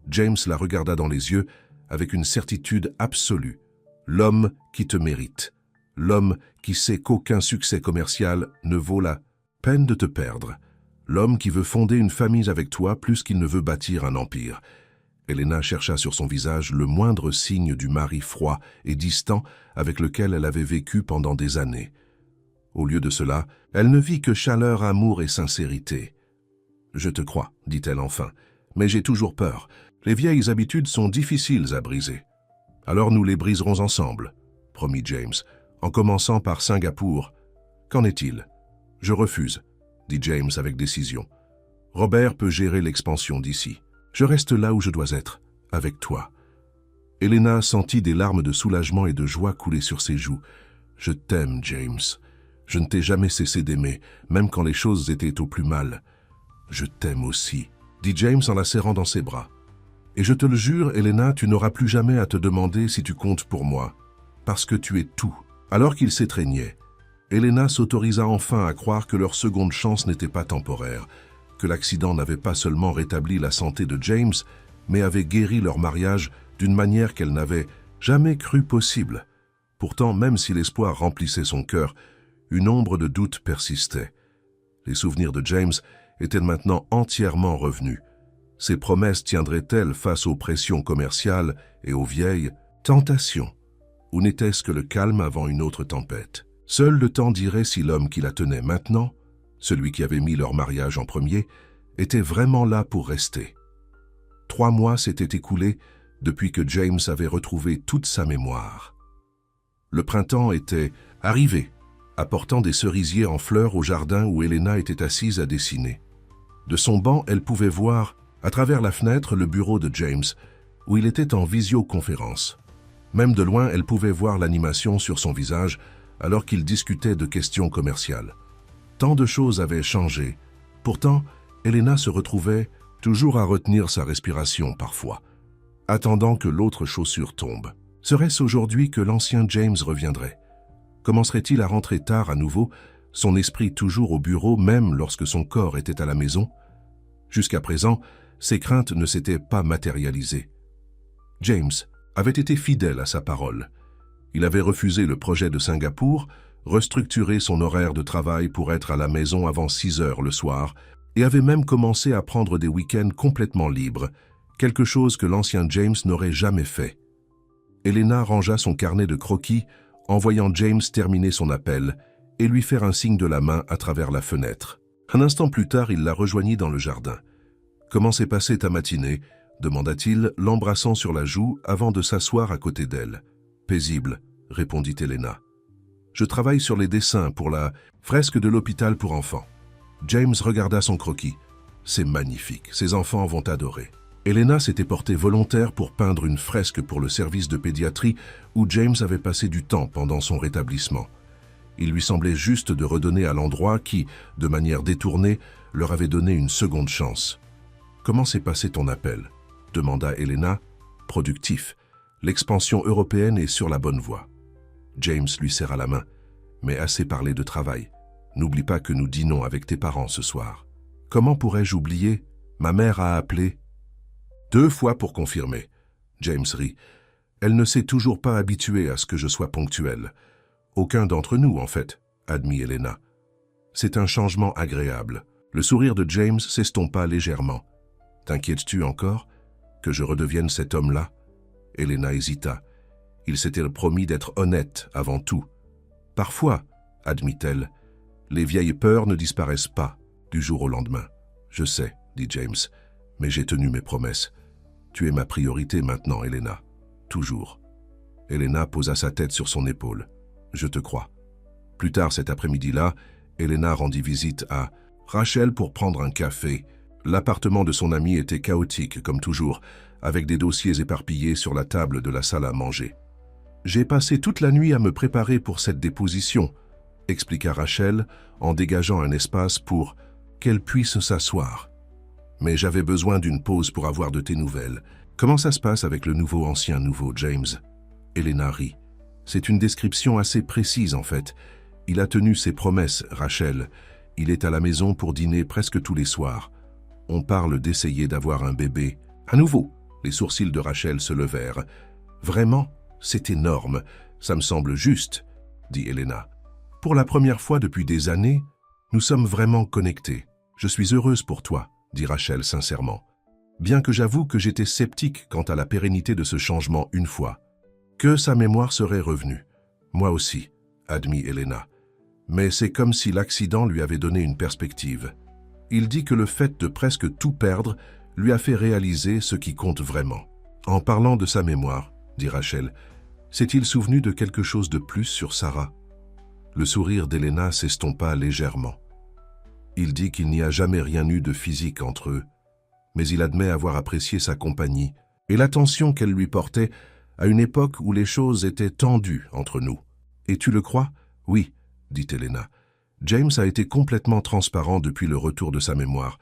James la regarda dans les yeux avec une certitude absolue. « L'homme qui te mérite. L'homme qui sait qu'aucun succès commercial ne vaut la peine de te perdre. L'homme qui veut fonder une famille avec toi plus qu'il ne veut bâtir un empire. » Elena chercha sur son visage le moindre signe du mari froid et distant avec lequel elle avait vécu pendant des années. Au lieu de cela, elle ne vit que chaleur, amour et sincérité. « Je te crois, dit-elle enfin, mais j'ai toujours peur. Les vieilles habitudes sont difficiles à briser. »« Alors nous les briserons ensemble, » promit James, en commençant par Singapour. « Qu'en est-il ?»« Je refuse, » dit James avec décision. « Robert peut gérer l'expansion d'ici. Je reste là où je dois être, avec toi. » Elena sentit des larmes de soulagement et de joie couler sur ses joues. « Je t'aime, James. Je ne t'ai jamais cessé d'aimer, même quand les choses étaient au plus mal. »« Je t'aime aussi, » dit James en la serrant dans ses bras. « Et je te le jure, Elena, tu n'auras plus jamais à te demander si tu comptes pour moi, parce que tu es tout. » Alors qu'ils s'étreignaient, Elena s'autorisa enfin à croire que leur seconde chance n'était pas temporaire, que l'accident n'avait pas seulement rétabli la santé de James, mais avait guéri leur mariage d'une manière qu'elle n'avait jamais cru possible. Pourtant, même si l'espoir remplissait son cœur, une ombre de doute persistait. Les souvenirs de James étaient maintenant entièrement revenus. Ses promesses tiendraient-elles face aux pressions commerciales et aux vieilles tentations? Ou n'était-ce que le calme avant une autre tempête? Seul le temps dirait si l'homme qui la tenait maintenant, celui qui avait mis leur mariage en premier, était vraiment là pour rester. 3 mois s'étaient écoulés depuis que James avait retrouvé toute sa mémoire. Le printemps était arrivé, apportant des cerisiers en fleurs au jardin où Elena était assise à dessiner. De son banc, elle pouvait voir, à travers la fenêtre, le bureau de James, où il était en visioconférence. Même de loin, elle pouvait voir l'animation sur son visage alors qu'il discutait de questions commerciales. Tant de choses avaient changé. Pourtant, Elena se retrouvait toujours à retenir sa respiration parfois, attendant que l'autre chaussure tombe. Serait-ce aujourd'hui que l'ancien James reviendrait? Commencerait-il à rentrer tard à nouveau, son esprit toujours au bureau même lorsque son corps était à la maison? Jusqu'à présent, ses craintes ne s'étaient pas matérialisées. James avait été fidèle à sa parole. Il avait refusé le projet de Singapour, restructuré son horaire de travail pour être à la maison avant 6 heures le soir, et avait même commencé à prendre des week-ends complètement libres, quelque chose que l'ancien James n'aurait jamais fait. Elena rangea son carnet de croquis en voyant James terminer son appel et lui faire un signe de la main à travers la fenêtre. Un instant plus tard, il la rejoignit dans le jardin. « Comment s'est passée ta matinée ?» demanda-t-il, l'embrassant sur la joue avant de s'asseoir à côté d'elle. « Paisible, » répondit Elena. « Je travaille sur les dessins pour la fresque de l'hôpital pour enfants. » James regarda son croquis. « C'est magnifique, ces enfants vont adorer. » Elena s'était portée volontaire pour peindre une fresque pour le service de pédiatrie où James avait passé du temps pendant son rétablissement. Il lui semblait juste de redonner à l'endroit qui, de manière détournée, leur avait donné une seconde chance. « Comment s'est passé ton appel ?» demanda Elena. « Productif. L'expansion européenne est sur la bonne voie. » James lui serra la main. « Mais assez parlé de travail. N'oublie pas que nous dînons avec tes parents ce soir. »« Comment pourrais-je oublier? Ma mère a appelé. » 2 fois pour confirmer. James rit. « Elle ne s'est toujours pas habituée à ce que je sois ponctuel. »« Aucun d'entre nous, en fait, » admit Elena. « C'est un changement agréable. » Le sourire de James s'estompa légèrement. « T'inquiètes-tu encore que je redevienne cet homme-là » Elena hésita. Il s'était promis d'être honnête avant tout. « Parfois, » admit-elle, « les vieilles peurs ne disparaissent pas du jour au lendemain. »« Je sais, » dit James, « mais j'ai tenu mes promesses. Tu es ma priorité maintenant, Elena. Toujours. » Elena posa sa tête sur son épaule. « Je te crois. » Plus tard cet après-midi-là, Elena rendit visite à Rachel pour prendre un café. L'appartement de son amie était chaotique, comme toujours, avec des dossiers éparpillés sur la table de la salle à manger. « J'ai passé toute la nuit à me préparer pour cette déposition, » expliqua Rachel en dégageant un espace pour qu'elle puisse s'asseoir. « Mais j'avais besoin d'une pause pour avoir de tes nouvelles. Comment ça se passe avec le nouveau-ancien nouveau, James ?» Elena rit. « C'est une description assez précise en fait. Il a tenu ses promesses, Rachel. Il est à la maison pour dîner presque tous les soirs. On parle d'essayer d'avoir un bébé. À nouveau, les sourcils de Rachel se levèrent. Vraiment, c'est énorme. Ça me semble juste, dit Elena. Pour la première fois depuis des années, nous sommes vraiment connectés. Je suis heureuse pour toi, dit Rachel sincèrement. Bien que j'avoue que j'étais sceptique quant à la pérennité de ce changement une fois. Que sa mémoire serait revenue. Moi aussi, admit Elena. Mais c'est comme si l'accident lui avait donné une perspective. Il dit que le fait de presque tout perdre lui a fait réaliser ce qui compte vraiment. En parlant de sa mémoire, dit Rachel, s'est-il souvenu de quelque chose de plus sur Sarah? Le sourire d'Elena s'estompa légèrement. Il dit qu'il n'y a jamais rien eu de physique entre eux, mais il admet avoir apprécié sa compagnie et l'attention qu'elle lui portait à une époque où les choses étaient tendues entre nous. Et tu le crois? Oui, dit Elena. James a été complètement transparent depuis le retour de sa mémoire.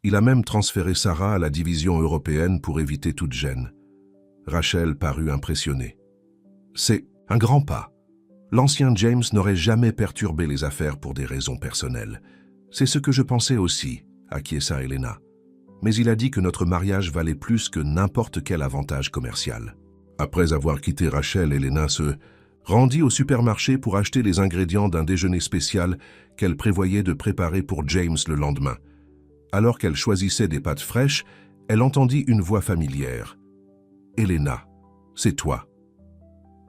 Il a même transféré Sarah à la division européenne pour éviter toute gêne. Rachel parut impressionnée. C'est un grand pas. L'ancien James n'aurait jamais perturbé les affaires pour des raisons personnelles. C'est ce que je pensais aussi, acquiesça Elena. Mais il a dit que notre mariage valait plus que n'importe quel avantage commercial. Après avoir quitté Rachel, Elena se rendit au supermarché pour acheter les ingrédients d'un déjeuner spécial qu'elle prévoyait de préparer pour James le lendemain. Alors qu'elle choisissait des pâtes fraîches, elle entendit une voix familière. « Elena, c'est toi. »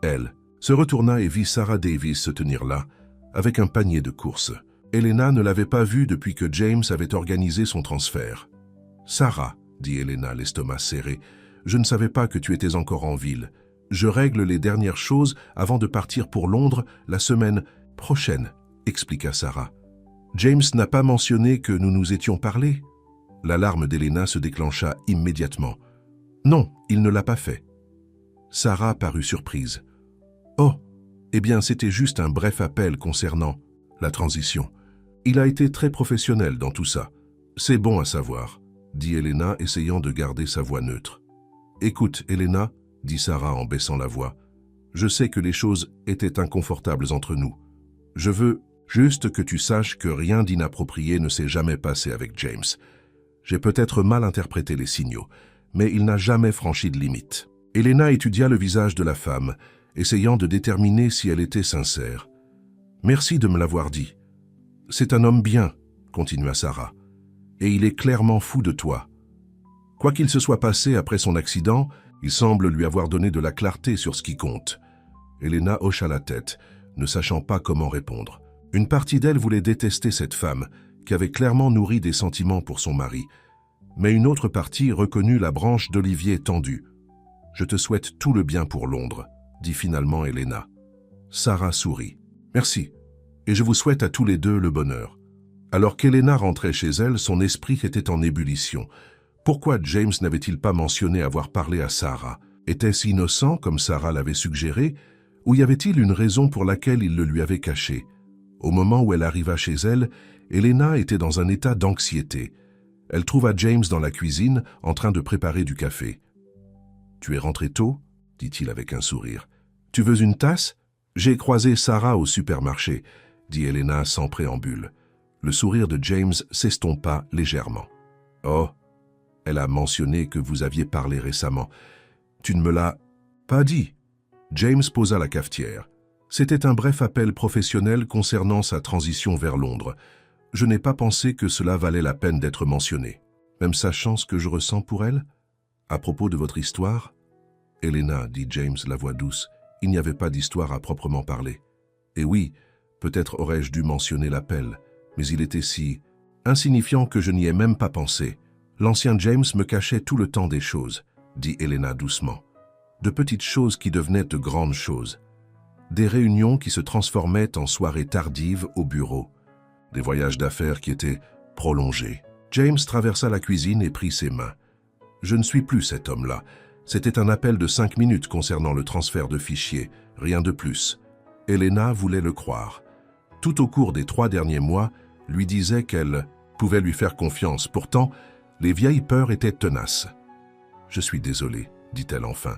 Elle se retourna et vit Sarah Davis se tenir là, avec un panier de courses. Elena ne l'avait pas vue depuis que James avait organisé son transfert. « Sarah, » dit Elena, l'estomac serré, « je ne savais pas que tu étais encore en ville. Je règle les dernières choses avant de partir pour Londres la semaine prochaine, » expliqua Sarah. « James n'a pas mentionné que nous nous étions parlé ?» L'alarme d'Elena se déclencha immédiatement. « Non, il ne l'a pas fait. » Sarah parut surprise. « Oh, eh bien c'était juste un bref appel concernant la transition. Il a été très professionnel dans tout ça. C'est bon à savoir, » dit Elena, essayant de garder sa voix neutre. « Écoute, Elena, » dit Sarah en baissant la voix, « je sais que les choses étaient inconfortables entre nous. Je veux juste que tu saches que rien d'inapproprié ne s'est jamais passé avec James. J'ai peut-être mal interprété les signaux, mais il n'a jamais franchi de limite. » Elena étudia le visage de la femme, essayant de déterminer si elle était sincère. « Merci de me l'avoir dit. C'est un homme bien, » continua Sarah, « et il est clairement fou de toi. Quoi qu'il se soit passé après son accident, il semble lui avoir donné de la clarté sur ce qui compte. » Elena hocha la tête, ne sachant pas comment répondre. Une partie d'elle voulait détester cette femme, qui avait clairement nourri des sentiments pour son mari, mais une autre partie reconnut la branche d'olivier tendue. « Je te souhaite tout le bien pour Londres, » dit finalement Elena. Sarah sourit. « Merci, et je vous souhaite à tous les deux le bonheur. » Alors qu'Elena rentrait chez elle, son esprit était en ébullition. Pourquoi James n'avait-il pas mentionné avoir parlé à Sarah? Était-ce innocent, comme Sarah l'avait suggéré, ou y avait-il une raison pour laquelle il le lui avait caché? Au moment où elle arriva chez elle, Elena était dans un état d'anxiété. Elle trouva James dans la cuisine, en train de préparer du café. « Tu es rentré tôt ?» dit-il avec un sourire. « Tu veux une tasse? J'ai croisé Sarah au supermarché, » dit Elena sans préambule. Le sourire de James s'estompa légèrement. « Oh, elle a mentionné que vous aviez parlé récemment. Tu ne me l'as pas dit. » James posa la cafetière. C'était un bref appel professionnel concernant sa transition vers Londres. Je n'ai pas pensé que cela valait la peine d'être mentionné. Même sachant ce que je ressens pour elle? À propos de votre histoire? Elena, dit James, la voix douce, il n'y avait pas d'histoire à proprement parler. Et oui, peut-être aurais-je dû mentionner l'appel, mais il était si insignifiant que je n'y ai même pas pensé. L'ancien James me cachait tout le temps des choses, dit Elena doucement. De petites choses qui devenaient de grandes choses. Des réunions qui se transformaient en soirées tardives au bureau. Des voyages d'affaires qui étaient prolongés. James traversa la cuisine et prit ses mains. Je ne suis plus cet homme-là. C'était un appel de 5 minutes concernant le transfert de fichiers, rien de plus. Elena voulait le croire. Tout au cours des 3 derniers mois, lui disait qu'elle pouvait lui faire confiance. Pourtant, les vieilles peurs étaient tenaces. « Je suis désolée, dit-elle enfin.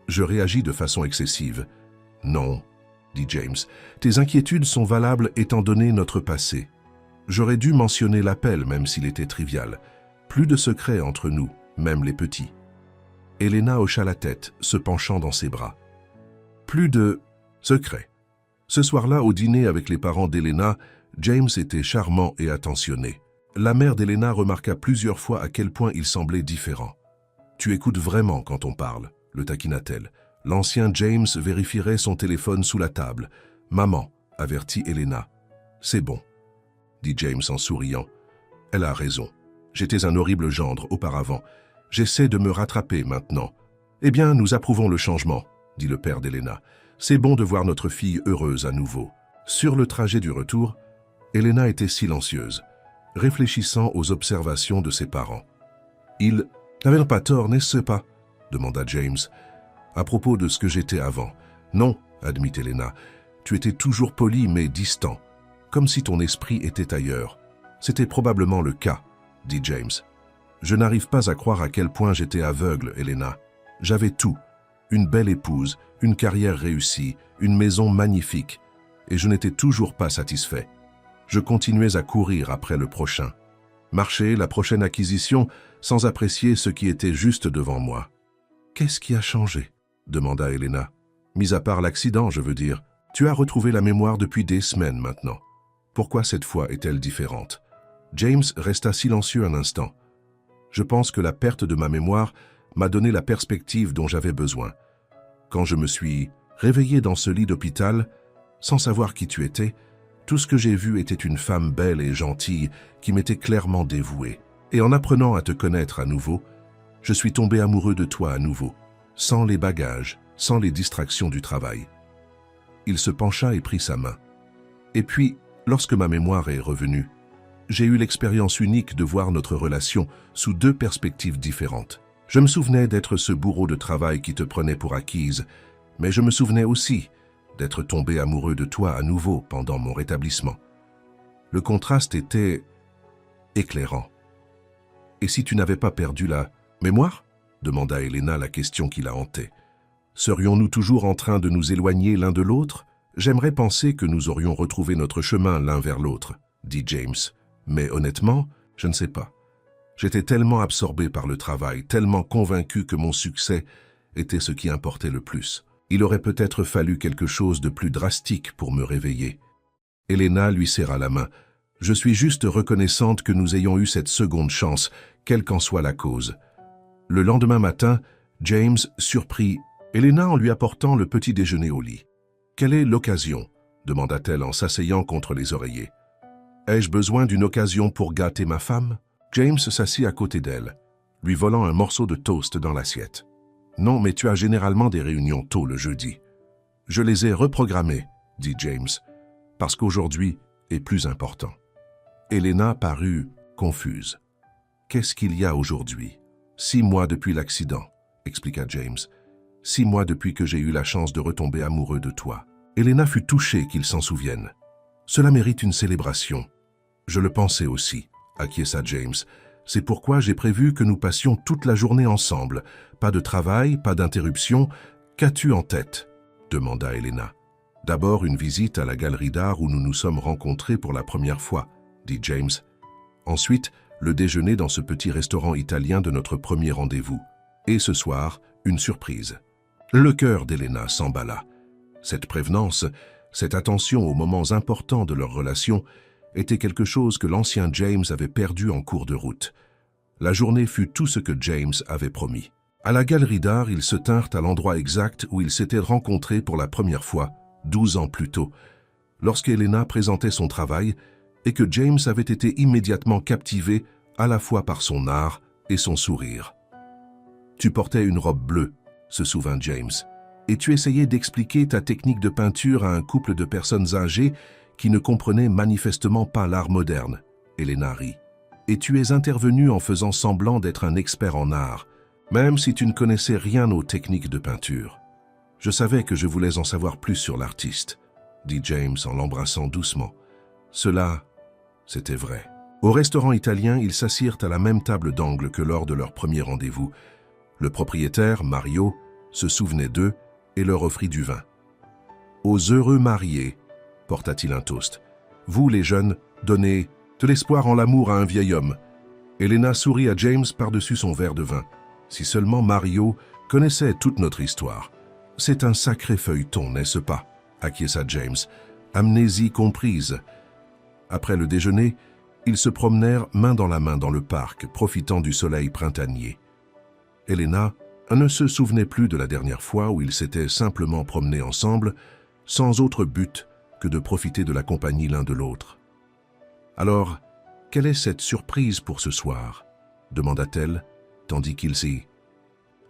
Je réagis de façon excessive. »« Non, » dit James. « Tes inquiétudes sont valables étant donné notre passé. J'aurais dû mentionner l'appel, même s'il était trivial. Plus de secrets entre nous, même les petits. » Elena hocha la tête, se penchant dans ses bras. Plus de secrets. Ce soir-là, au dîner avec les parents d'Elena, James était charmant et attentionné. La mère d'Elena remarqua plusieurs fois à quel point il semblait différent. « Tu écoutes vraiment quand on parle », le taquina-t-elle. L'ancien James vérifierait son téléphone sous la table. « Maman », avertit Elena. « C'est bon », dit James en souriant. « Elle a raison. J'étais un horrible gendre auparavant. J'essaie de me rattraper maintenant. »« Eh bien, nous approuvons le changement », dit le père d'Elena. « C'est bon de voir notre fille heureuse à nouveau. » Sur le trajet du retour, Elena était silencieuse, réfléchissant aux observations de ses parents. « Ils n'avaient pas tort, n'est-ce pas ?» demanda James. « À propos de ce que j'étais avant. »« Non, » admit Elena. « Tu étais toujours poli mais distant, comme si ton esprit était ailleurs. C'était probablement le cas, » dit James. « Je n'arrive pas à croire à quel point j'étais aveugle, Elena. J'avais tout. Une belle épouse, une carrière réussie, une maison magnifique. Et je n'étais toujours pas satisfait. Je continuais à courir après le prochain. Marcher, la prochaine acquisition, sans apprécier ce qui était juste devant moi. « Qu'est-ce qui a changé ?» demanda Elena. « Mis à part l'accident, je veux dire. Tu as retrouvé la mémoire depuis des semaines maintenant. Pourquoi cette fois est-elle différente ?» James resta silencieux un instant. « Je pense que la perte de ma mémoire m'a donné la perspective dont j'avais besoin. Quand je me suis réveillé dans ce lit d'hôpital, sans savoir qui tu étais, tout ce que j'ai vu était une femme belle et gentille qui m'était clairement dévouée. Et en apprenant à te connaître à nouveau, je suis tombé amoureux de toi à nouveau, sans les bagages, sans les distractions du travail. » Il se pencha et prit sa main. « Et puis, lorsque ma mémoire est revenue, j'ai eu l'expérience unique de voir notre relation sous deux perspectives différentes. Je me souvenais d'être ce bourreau de travail qui te prenait pour acquise, mais je me souvenais aussi d'être tombé amoureux de toi à nouveau pendant mon rétablissement. Le contraste était éclairant. « Et si tu n'avais pas perdu la mémoire ?» demanda Elena la question qui la hantait. « Serions-nous toujours en train de nous éloigner l'un de l'autre ? J'aimerais penser que nous aurions retrouvé notre chemin l'un vers l'autre, » dit James. « Mais honnêtement, je ne sais pas. J'étais tellement absorbé par le travail, tellement convaincu que mon succès était ce qui importait le plus. Il aurait peut-être fallu quelque chose de plus drastique pour me réveiller. » Elena lui serra la main. « Je suis juste reconnaissante que nous ayons eu cette seconde chance, quelle qu'en soit la cause. » Le lendemain matin, James surprit Elena en lui apportant le petit déjeuner au lit. « Quelle est l'occasion ?» demanda-t-elle en s'asseyant contre les oreillers. « Ai-je besoin d'une occasion pour gâter ma femme ?» James s'assit à côté d'elle, lui volant un morceau de toast dans l'assiette. « Non, mais tu as généralement des réunions tôt le jeudi. »« Je les ai reprogrammées, » dit James, « parce qu'aujourd'hui est plus important. » Elena parut confuse. « Qu'est-ce qu'il y a aujourd'hui ?»« 6 mois depuis l'accident, » expliqua James. « 6 mois depuis que j'ai eu la chance de retomber amoureux de toi. » Elena fut touchée qu'il s'en souvienne. « Cela mérite une célébration. »« Je le pensais aussi, » acquiesça James. « C'est pourquoi j'ai prévu que nous passions toute la journée ensemble. Pas de travail, pas d'interruption. Qu'as-tu en tête ?» demanda Elena. « D'abord une visite à la galerie d'art où nous nous sommes rencontrés pour la première fois, » dit James. « Ensuite, le déjeuner dans ce petit restaurant italien de notre premier rendez-vous. Et ce soir, une surprise. » Le cœur d'Elena s'emballa. Cette prévenance, cette attention aux moments importants de leur relation était quelque chose que l'ancien James avait perdu en cours de route. La journée fut tout ce que James avait promis. À la galerie d'art, ils se tinrent à l'endroit exact où ils s'étaient rencontrés pour la première fois, 12 ans plus tôt, lorsqu'Elena présentait son travail et que James avait été immédiatement captivé à la fois par son art et son sourire. « Tu portais une robe bleue, » se souvint James, « et tu essayais d'expliquer ta technique de peinture à un couple de personnes âgées qui ne comprenaient manifestement pas l'art moderne. » Elena rit. « Et tu es intervenu en faisant semblant d'être un expert en art, même si tu ne connaissais rien aux techniques de peinture. Je savais que je voulais en savoir plus sur l'artiste, » dit James en l'embrassant doucement. Cela, c'était vrai. Au restaurant italien, ils s'assirent à la même table d'angle que lors de leur premier rendez-vous. Le propriétaire, Mario, se souvenait d'eux et leur offrit du vin. Aux heureux mariés, porta-t-il un toast. Vous, les jeunes, donnez de l'espoir en l'amour à un vieil homme. Elena sourit à James par-dessus son verre de vin. Si seulement Mario connaissait toute notre histoire. C'est un sacré feuilleton, n'est-ce pas? Acquiesça James, amnésie comprise. Après le déjeuner, ils se promenèrent main dans la main dans le parc, profitant du soleil printanier. Elena ne se souvenait plus de la dernière fois où ils s'étaient simplement promenés ensemble, sans autre but que de profiter de la compagnie l'un de l'autre. « Alors, quelle est cette surprise pour ce soir ?» demanda-t-elle, tandis qu'ils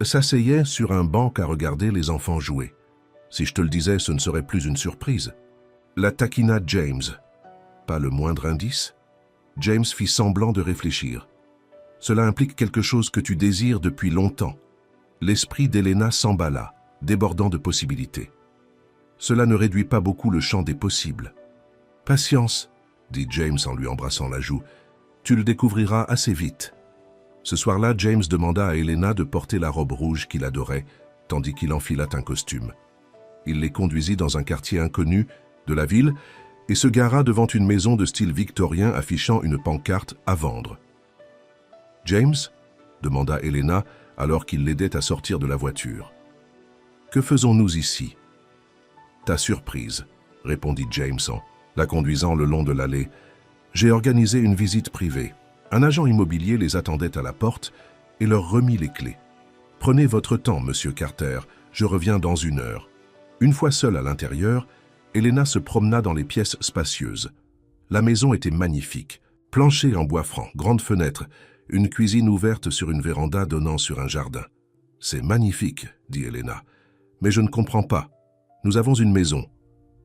s'asseyaient sur un banc à regarder les enfants jouer. « Si je te le disais, ce ne serait plus une surprise. » La taquina James. Pas le moindre indice? James fit semblant de réfléchir. « Cela implique quelque chose que tu désires depuis longtemps. » L'esprit d'Elena s'emballa, débordant de possibilités. « Cela ne réduit pas beaucoup le champ des possibles. »« Patience, » dit James en lui embrassant la joue. « Tu le découvriras assez vite. » Ce soir-là, James demanda à Elena de porter la robe rouge qu'il adorait, tandis qu'il enfila un costume. Il les conduisit dans un quartier inconnu de la ville et se gara devant une maison de style victorien affichant une pancarte à vendre. « James ?» demanda Elena alors qu'il l'aidait à sortir de la voiture. « Que faisons-nous ici ?»« Ta surprise, » répondit James en la conduisant le long de l'allée. « J'ai organisé une visite privée. Un agent immobilier les attendait à la porte et leur remit les clés. « Prenez votre temps, monsieur Carter, je reviens dans 1 heure. » Une fois seule à l'intérieur, Elena se promena dans les pièces spacieuses. La maison était magnifique, plancher en bois franc, grande fenêtre, une cuisine ouverte sur une véranda donnant sur un jardin. « C'est magnifique, » dit Elena. « Mais je ne comprends pas. Nous avons une maison.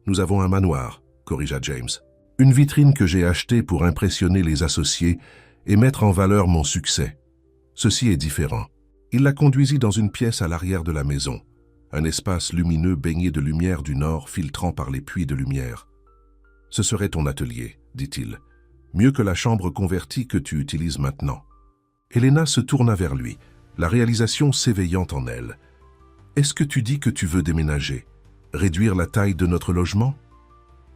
Nous avons un manoir, » corrigea James. « Une vitrine que j'ai achetée pour impressionner les associés et mettre en valeur mon succès. Ceci est différent. » Il la conduisit dans une pièce à l'arrière de la maison, un espace lumineux baigné de lumière du nord filtrant par les puits de lumière. « Ce serait ton atelier, » dit-il. « Mieux que la chambre convertie que tu utilises maintenant. » Elena se tourna vers lui, la réalisation s'éveillant en elle. « Est-ce que tu dis que tu veux déménager? Réduire la taille de notre logement ?»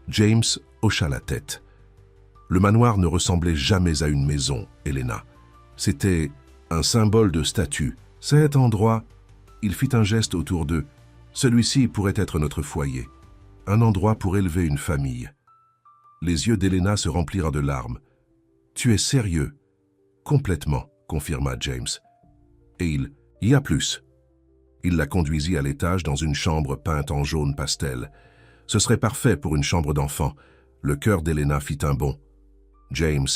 James hocha la tête. Le manoir ne ressemblait jamais à une maison, Elena. C'était un symbole de statut. Cet endroit, il fit un geste autour d'eux. Celui-ci pourrait être notre foyer. Un endroit pour élever une famille. Les yeux d'Elena se remplirent de larmes. « Tu es sérieux ?»« Complètement, » confirma James. Et il y a plus. Il la conduisit à l'étage dans une chambre peinte en jaune pastel. Ce serait parfait pour une chambre d'enfant. Le cœur d'Elena fit un bond. « James,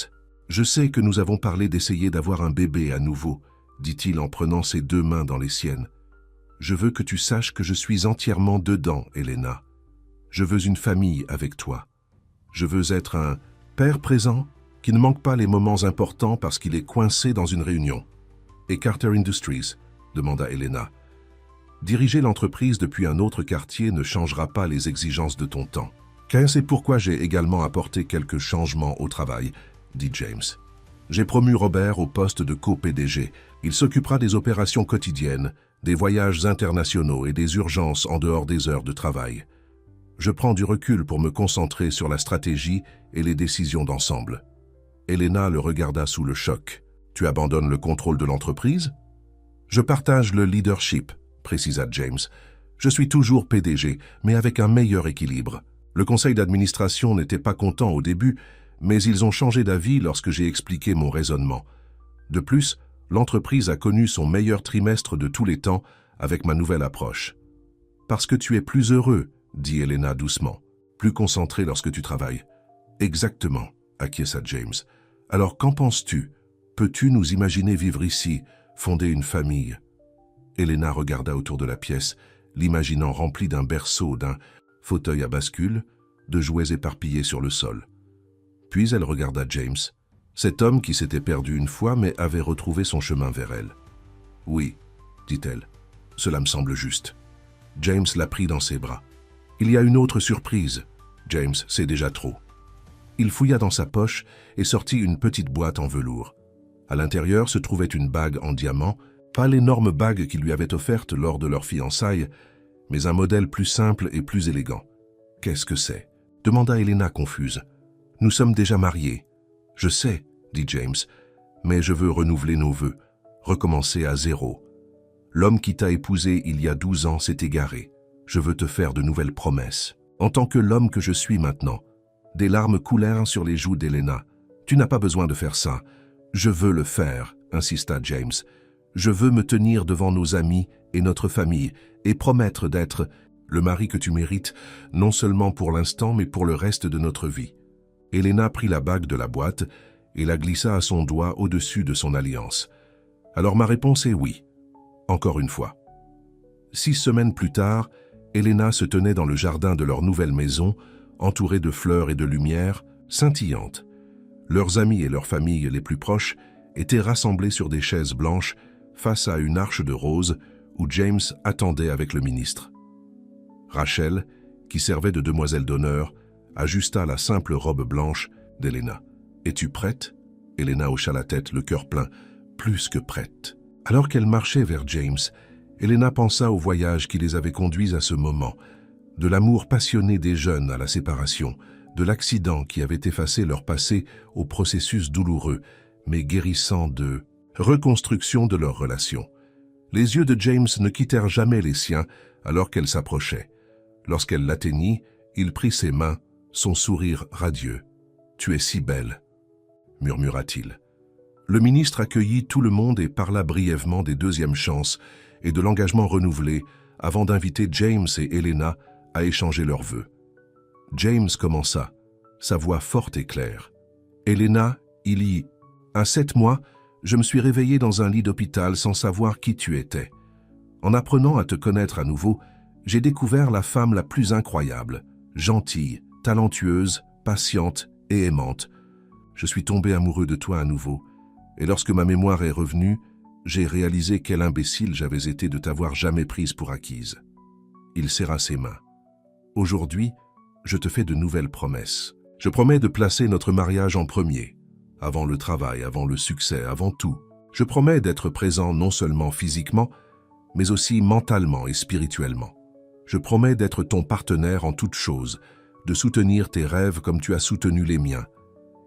je sais que nous avons parlé d'essayer d'avoir un bébé à nouveau, » dit-il en prenant ses 2 mains dans les siennes. « Je veux que tu saches que je suis entièrement dedans, Elena. Je veux une famille avec toi. Je veux être un père présent qui ne manque pas les moments importants parce qu'il est coincé dans une réunion. »« Et Carter Industries ?» demanda Elena. « Diriger l'entreprise depuis un autre quartier ne changera pas les exigences de ton temps. »« C'est pourquoi j'ai également apporté quelques changements au travail, » dit James. « J'ai promu Robert au poste de co-PDG. Il s'occupera des opérations quotidiennes, des voyages internationaux et des urgences en dehors des heures de travail. Je prends du recul pour me concentrer sur la stratégie et les décisions d'ensemble. » Elena le regarda sous le choc. « Tu abandonnes le contrôle de l'entreprise ?»« Je partage le leadership, » précisa James. « Je suis toujours PDG, mais avec un meilleur équilibre. Le conseil d'administration n'était pas content au début, mais ils ont changé d'avis lorsque j'ai expliqué mon raisonnement. De plus, l'entreprise a connu son meilleur trimestre de tous les temps avec ma nouvelle approche. « Parce que tu es plus heureux, » dit Elena doucement, « plus concentré lorsque tu travailles. »« Exactement, » acquiesça James. « Alors qu'en penses-tu? Peux-tu nous imaginer vivre ici, fonder une famille ?» Elena regarda autour de la pièce, l'imaginant remplie d'un berceau, d'un fauteuil à bascule, de jouets éparpillés sur le sol. Puis elle regarda James, cet homme qui s'était perdu une fois mais avait retrouvé son chemin vers elle. « Oui, » dit-elle, « cela me semble juste. » James la prit dans ses bras. « Il y a une autre surprise. James, c'est déjà trop. » Il fouilla dans sa poche et sortit une petite boîte en velours. À l'intérieur se trouvait une bague en diamant, pas l'énorme bague qu'il lui avait offerte lors de leur fiançailles, mais un modèle plus simple et plus élégant. Qu'est-ce que c'est? Demanda Elena confuse. Nous sommes déjà mariés. Je sais, dit James, mais je veux renouveler nos vœux, recommencer à zéro. L'homme qui t'a épousé il y a 12 ans s'est égaré. Je veux te faire de nouvelles promesses. En tant que l'homme que je suis maintenant, des larmes coulèrent sur les joues d'Elena. Tu n'as pas besoin de faire ça. Je veux le faire, insista James. Je veux me tenir devant nos amis et notre famille et promettre d'être le mari que tu mérites, non seulement pour l'instant, mais pour le reste de notre vie. Elena prit la bague de la boîte et la glissa à son doigt au-dessus de son alliance. Alors ma réponse est oui. Encore une fois. 6 semaines plus tard, Elena se tenait dans le jardin de leur nouvelle maison, entourée de fleurs et de lumière, scintillantes. Leurs amis et leurs familles les plus proches étaient rassemblés sur des chaises blanches face à une arche de roses où James attendait avec le ministre. Rachel, qui servait de demoiselle d'honneur, ajusta la simple robe blanche d'Elena. « Es-tu prête ?» Elena hocha la tête, le cœur plein, plus que prête. Alors qu'elle marchait vers James, Elena pensa au voyage qui les avait conduits à ce moment, de l'amour passionné des jeunes à la séparation, de l'accident qui avait effacé leur passé au processus douloureux, mais guérissant de reconstruction de leur relation. Les yeux de James ne quittèrent jamais les siens alors qu'elle s'approchait. Lorsqu'elle l'atteignit, il prit ses mains, son sourire radieux. « Tu es si belle », murmura-t-il. Le ministre accueillit tout le monde et parla brièvement des deuxièmes chances et de l'engagement renouvelé avant d'inviter James et Elena à échanger leurs vœux. James commença, sa voix forte et claire. « Elena, il y a 7 mois, je me suis réveillée dans un lit d'hôpital sans savoir qui tu étais. En apprenant à te connaître à nouveau, j'ai découvert la femme la plus incroyable, gentille, talentueuse, patiente et aimante. Je suis tombé amoureux de toi à nouveau, et lorsque ma mémoire est revenue, j'ai réalisé quel imbécile j'avais été de t'avoir jamais prise pour acquise. » Il serra ses mains. « Aujourd'hui, je te fais de nouvelles promesses. Je promets de placer notre mariage en premier, avant le travail, avant le succès, avant tout. Je promets d'être présent non seulement physiquement, mais aussi mentalement et spirituellement. Je promets d'être ton partenaire en toutes choses, de soutenir tes rêves comme tu as soutenu les miens.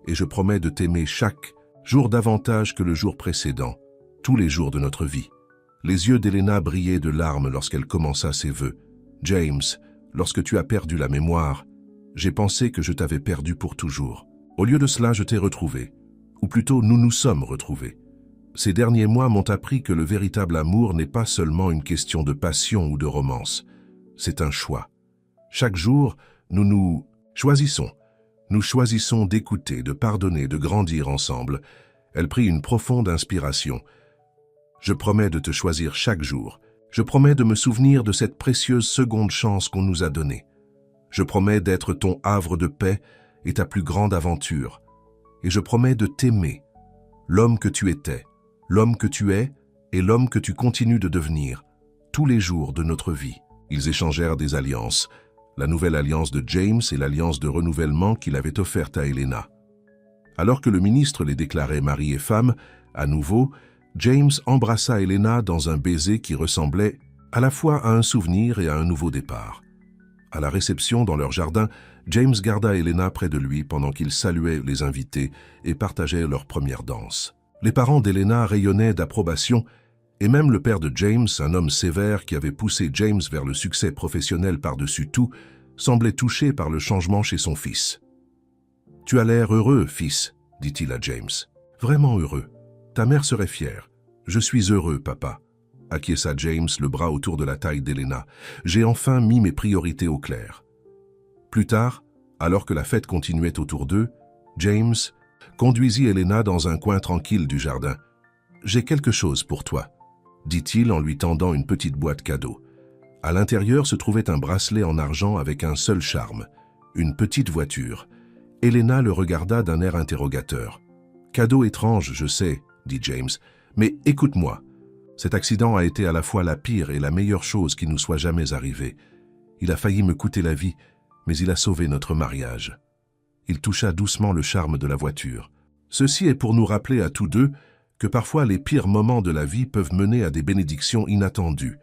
Et je promets de t'aimer chaque jour davantage que le jour précédent, tous les jours de notre vie. » Les yeux d'Elena brillaient de larmes lorsqu'elle commença ses vœux. « James, lorsque tu as perdu la mémoire, j'ai pensé que je t'avais perdu pour toujours. Au lieu de cela, je t'ai retrouvé. Ou plutôt, nous nous sommes retrouvés. Ces derniers mois m'ont appris que le véritable amour n'est pas seulement une question de passion ou de romance. C'est un choix. Chaque jour, nous choisissons. Nous choisissons d'écouter, de pardonner, de grandir ensemble. » Elle prit une profonde inspiration. « Je promets de te choisir chaque jour. Je promets de me souvenir de cette précieuse seconde chance qu'on nous a donnée. Je promets d'être ton havre de paix et ta plus grande aventure. Et je promets de t'aimer, l'homme que tu étais, l'homme que tu es et l'homme que tu continues de devenir, tous les jours de notre vie. » Ils échangèrent des alliances, la nouvelle alliance de James et l'alliance de renouvellement qu'il avait offerte à Elena. Alors que le ministre les déclarait mari et femme, à nouveau, James embrassa Elena dans un baiser qui ressemblait à la fois à un souvenir et à un nouveau départ. À la réception dans leur jardin, James garda Elena près de lui pendant qu'ils saluaient les invités et partageaient leur première danse. Les parents d'Elena rayonnaient d'approbation et même le père de James, un homme sévère qui avait poussé James vers le succès professionnel par-dessus tout, semblait touché par le changement chez son fils. « Tu as l'air heureux, fils, » dit-il à James. « Vraiment heureux. Ta mère serait fière. Je suis heureux, papa. » acquiesça James, le bras autour de la taille d'Elena. « J'ai enfin mis mes priorités au clair. » Plus tard, alors que la fête continuait autour d'eux, James conduisit Elena dans un coin tranquille du jardin. « J'ai quelque chose pour toi, » dit-il en lui tendant une petite boîte cadeau. À l'intérieur se trouvait un bracelet en argent avec un seul charme, une petite voiture. Elena le regarda d'un air interrogateur. « Cadeau étrange, je sais, » dit James, « mais écoute-moi. Cet accident a été à la fois la pire et la meilleure chose qui nous soit jamais arrivée. Il a failli me coûter la vie, mais il a sauvé notre mariage. » Il toucha doucement le charme de la voiture. « Ceci est pour nous rappeler à tous deux que parfois les pires moments de la vie peuvent mener à des bénédictions inattendues.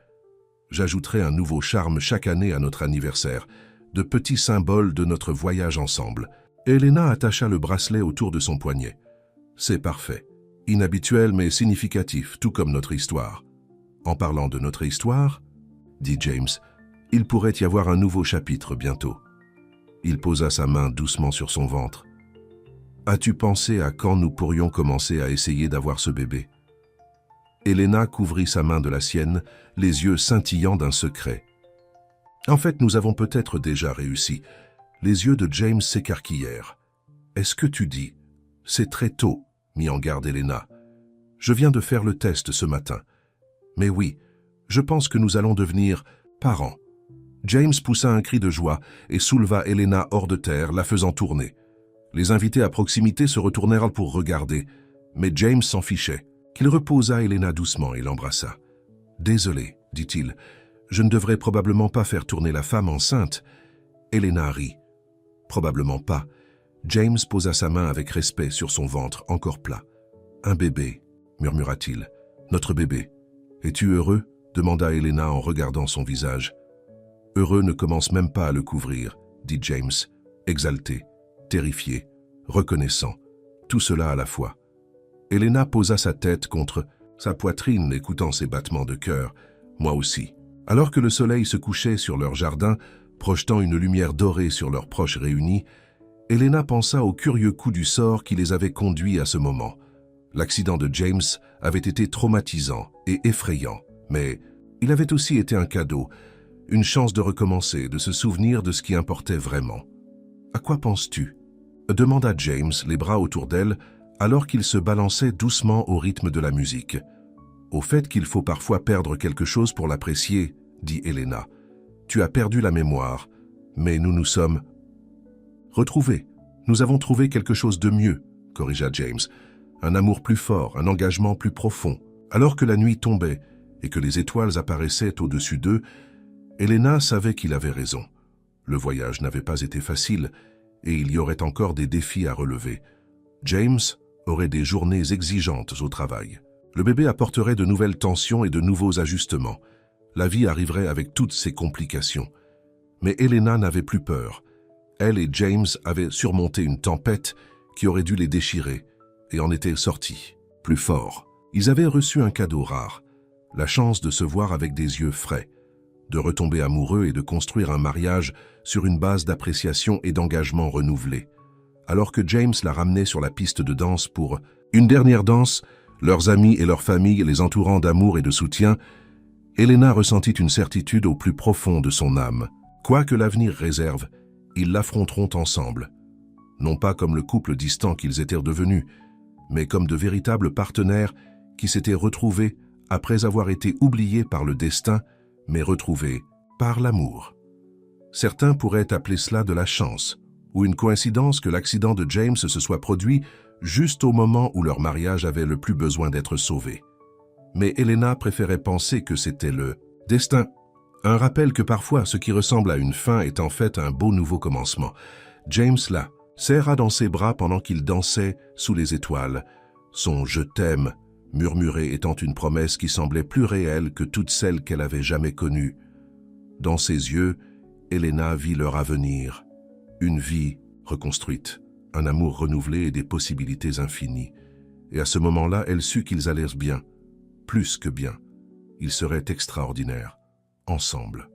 J'ajouterai un nouveau charme chaque année à notre anniversaire. de petits symboles de notre voyage ensemble. Elena attacha le bracelet autour de son poignet. C'est parfait. Inhabituel mais significatif, tout comme notre histoire. En parlant de notre histoire, dit James, il pourrait y avoir un nouveau chapitre bientôt. Il posa sa main doucement sur son ventre. As-tu pensé à quand nous pourrions commencer à essayer d'avoir ce bébé? Elena couvrit sa main de la sienne, les yeux scintillant d'un secret. En fait, nous avons peut-être déjà réussi. Les yeux de James s'écarquillèrent. Est-ce que tu dis? C'est très tôt, mit en garde Elena. Je viens de faire le test ce matin. Mais oui, je pense que nous allons devenir parents. James poussa un cri de joie et souleva Elena hors de terre, la faisant tourner. Les invités à proximité se retournèrent pour regarder, mais James s'en fichait. Qu'il reposa Elena doucement et l'embrassa. « Désolé, dit-il, je ne devrais probablement pas faire tourner la femme enceinte. » Elena rit. « Probablement pas. » James posa sa main avec respect sur son ventre encore plat. « Un bébé, murmura-t-il. Notre bébé. Es-tu heureux? Demanda Elena en regardant son visage. « Heureux ne commence même pas à le couvrir, dit James, exalté, terrifié, reconnaissant, tout cela à la fois. Elena posa sa tête contre sa poitrine, écoutant ses battements de cœur, moi aussi. Alors que le soleil se couchait sur leur jardin, projetant une lumière dorée sur leurs proches réunis, Elena pensa au curieux coup du sort qui les avait conduits à ce moment. L'accident de James avait été traumatisant et effrayant, mais il avait aussi été un cadeau, une chance de recommencer, de se souvenir de ce qui importait vraiment. « À quoi penses-tu » demanda James, les bras autour d'elle, alors qu'il se balançait doucement au rythme de la musique. « Au fait qu'il faut parfois perdre quelque chose pour l'apprécier, dit Elena. Tu as perdu la mémoire, mais nous nous sommes retrouvés. Nous avons trouvé quelque chose de mieux, corrigea James. Un amour plus fort, un engagement plus profond. Alors que la nuit tombait et que les étoiles apparaissaient au-dessus d'eux, Elena savait qu'il avait raison. Le voyage n'avait pas été facile et il y aurait encore des défis à relever. James aurait des journées exigeantes au travail. Le bébé apporterait de nouvelles tensions et de nouveaux ajustements. La vie arriverait avec toutes ses complications. Mais Elena n'avait plus peur. Elle et James avaient surmonté une tempête qui aurait dû les déchirer et en étaient sortis, plus forts. Ils avaient reçu un cadeau rare, la chance de se voir avec des yeux frais, de retomber amoureux et de construire un mariage sur une base d'appréciation et d'engagement renouvelé. Alors que James la ramenait sur la piste de danse pour une dernière danse, leurs amis et leur famille les entourant d'amour et de soutien, Elena ressentit une certitude au plus profond de son âme. Quoi que l'avenir réserve, ils l'affronteront ensemble. Non pas comme le couple distant qu'ils étaient devenus, mais comme de véritables partenaires qui s'étaient retrouvés après avoir été oubliés par le destin, mais retrouvés par l'amour. Certains pourraient appeler cela de la chance, ou une coïncidence que l'accident de James se soit produit juste au moment où leur mariage avait le plus besoin d'être sauvé. Mais Elena préférait penser que c'était le destin. Un rappel que parfois ce qui ressemble à une fin est en fait un beau nouveau commencement. James la serra dans ses bras pendant qu'il dansait sous les étoiles. Son « je t'aime » murmuré étant une promesse qui semblait plus réelle que toutes celles qu'elle avait jamais connues. Dans ses yeux, Elena vit leur avenir. Une vie reconstruite, un amour renouvelé et des possibilités infinies. Et à ce moment-là, elle sut qu'ils allaient bien, plus que bien. Ils seraient extraordinaires, ensemble.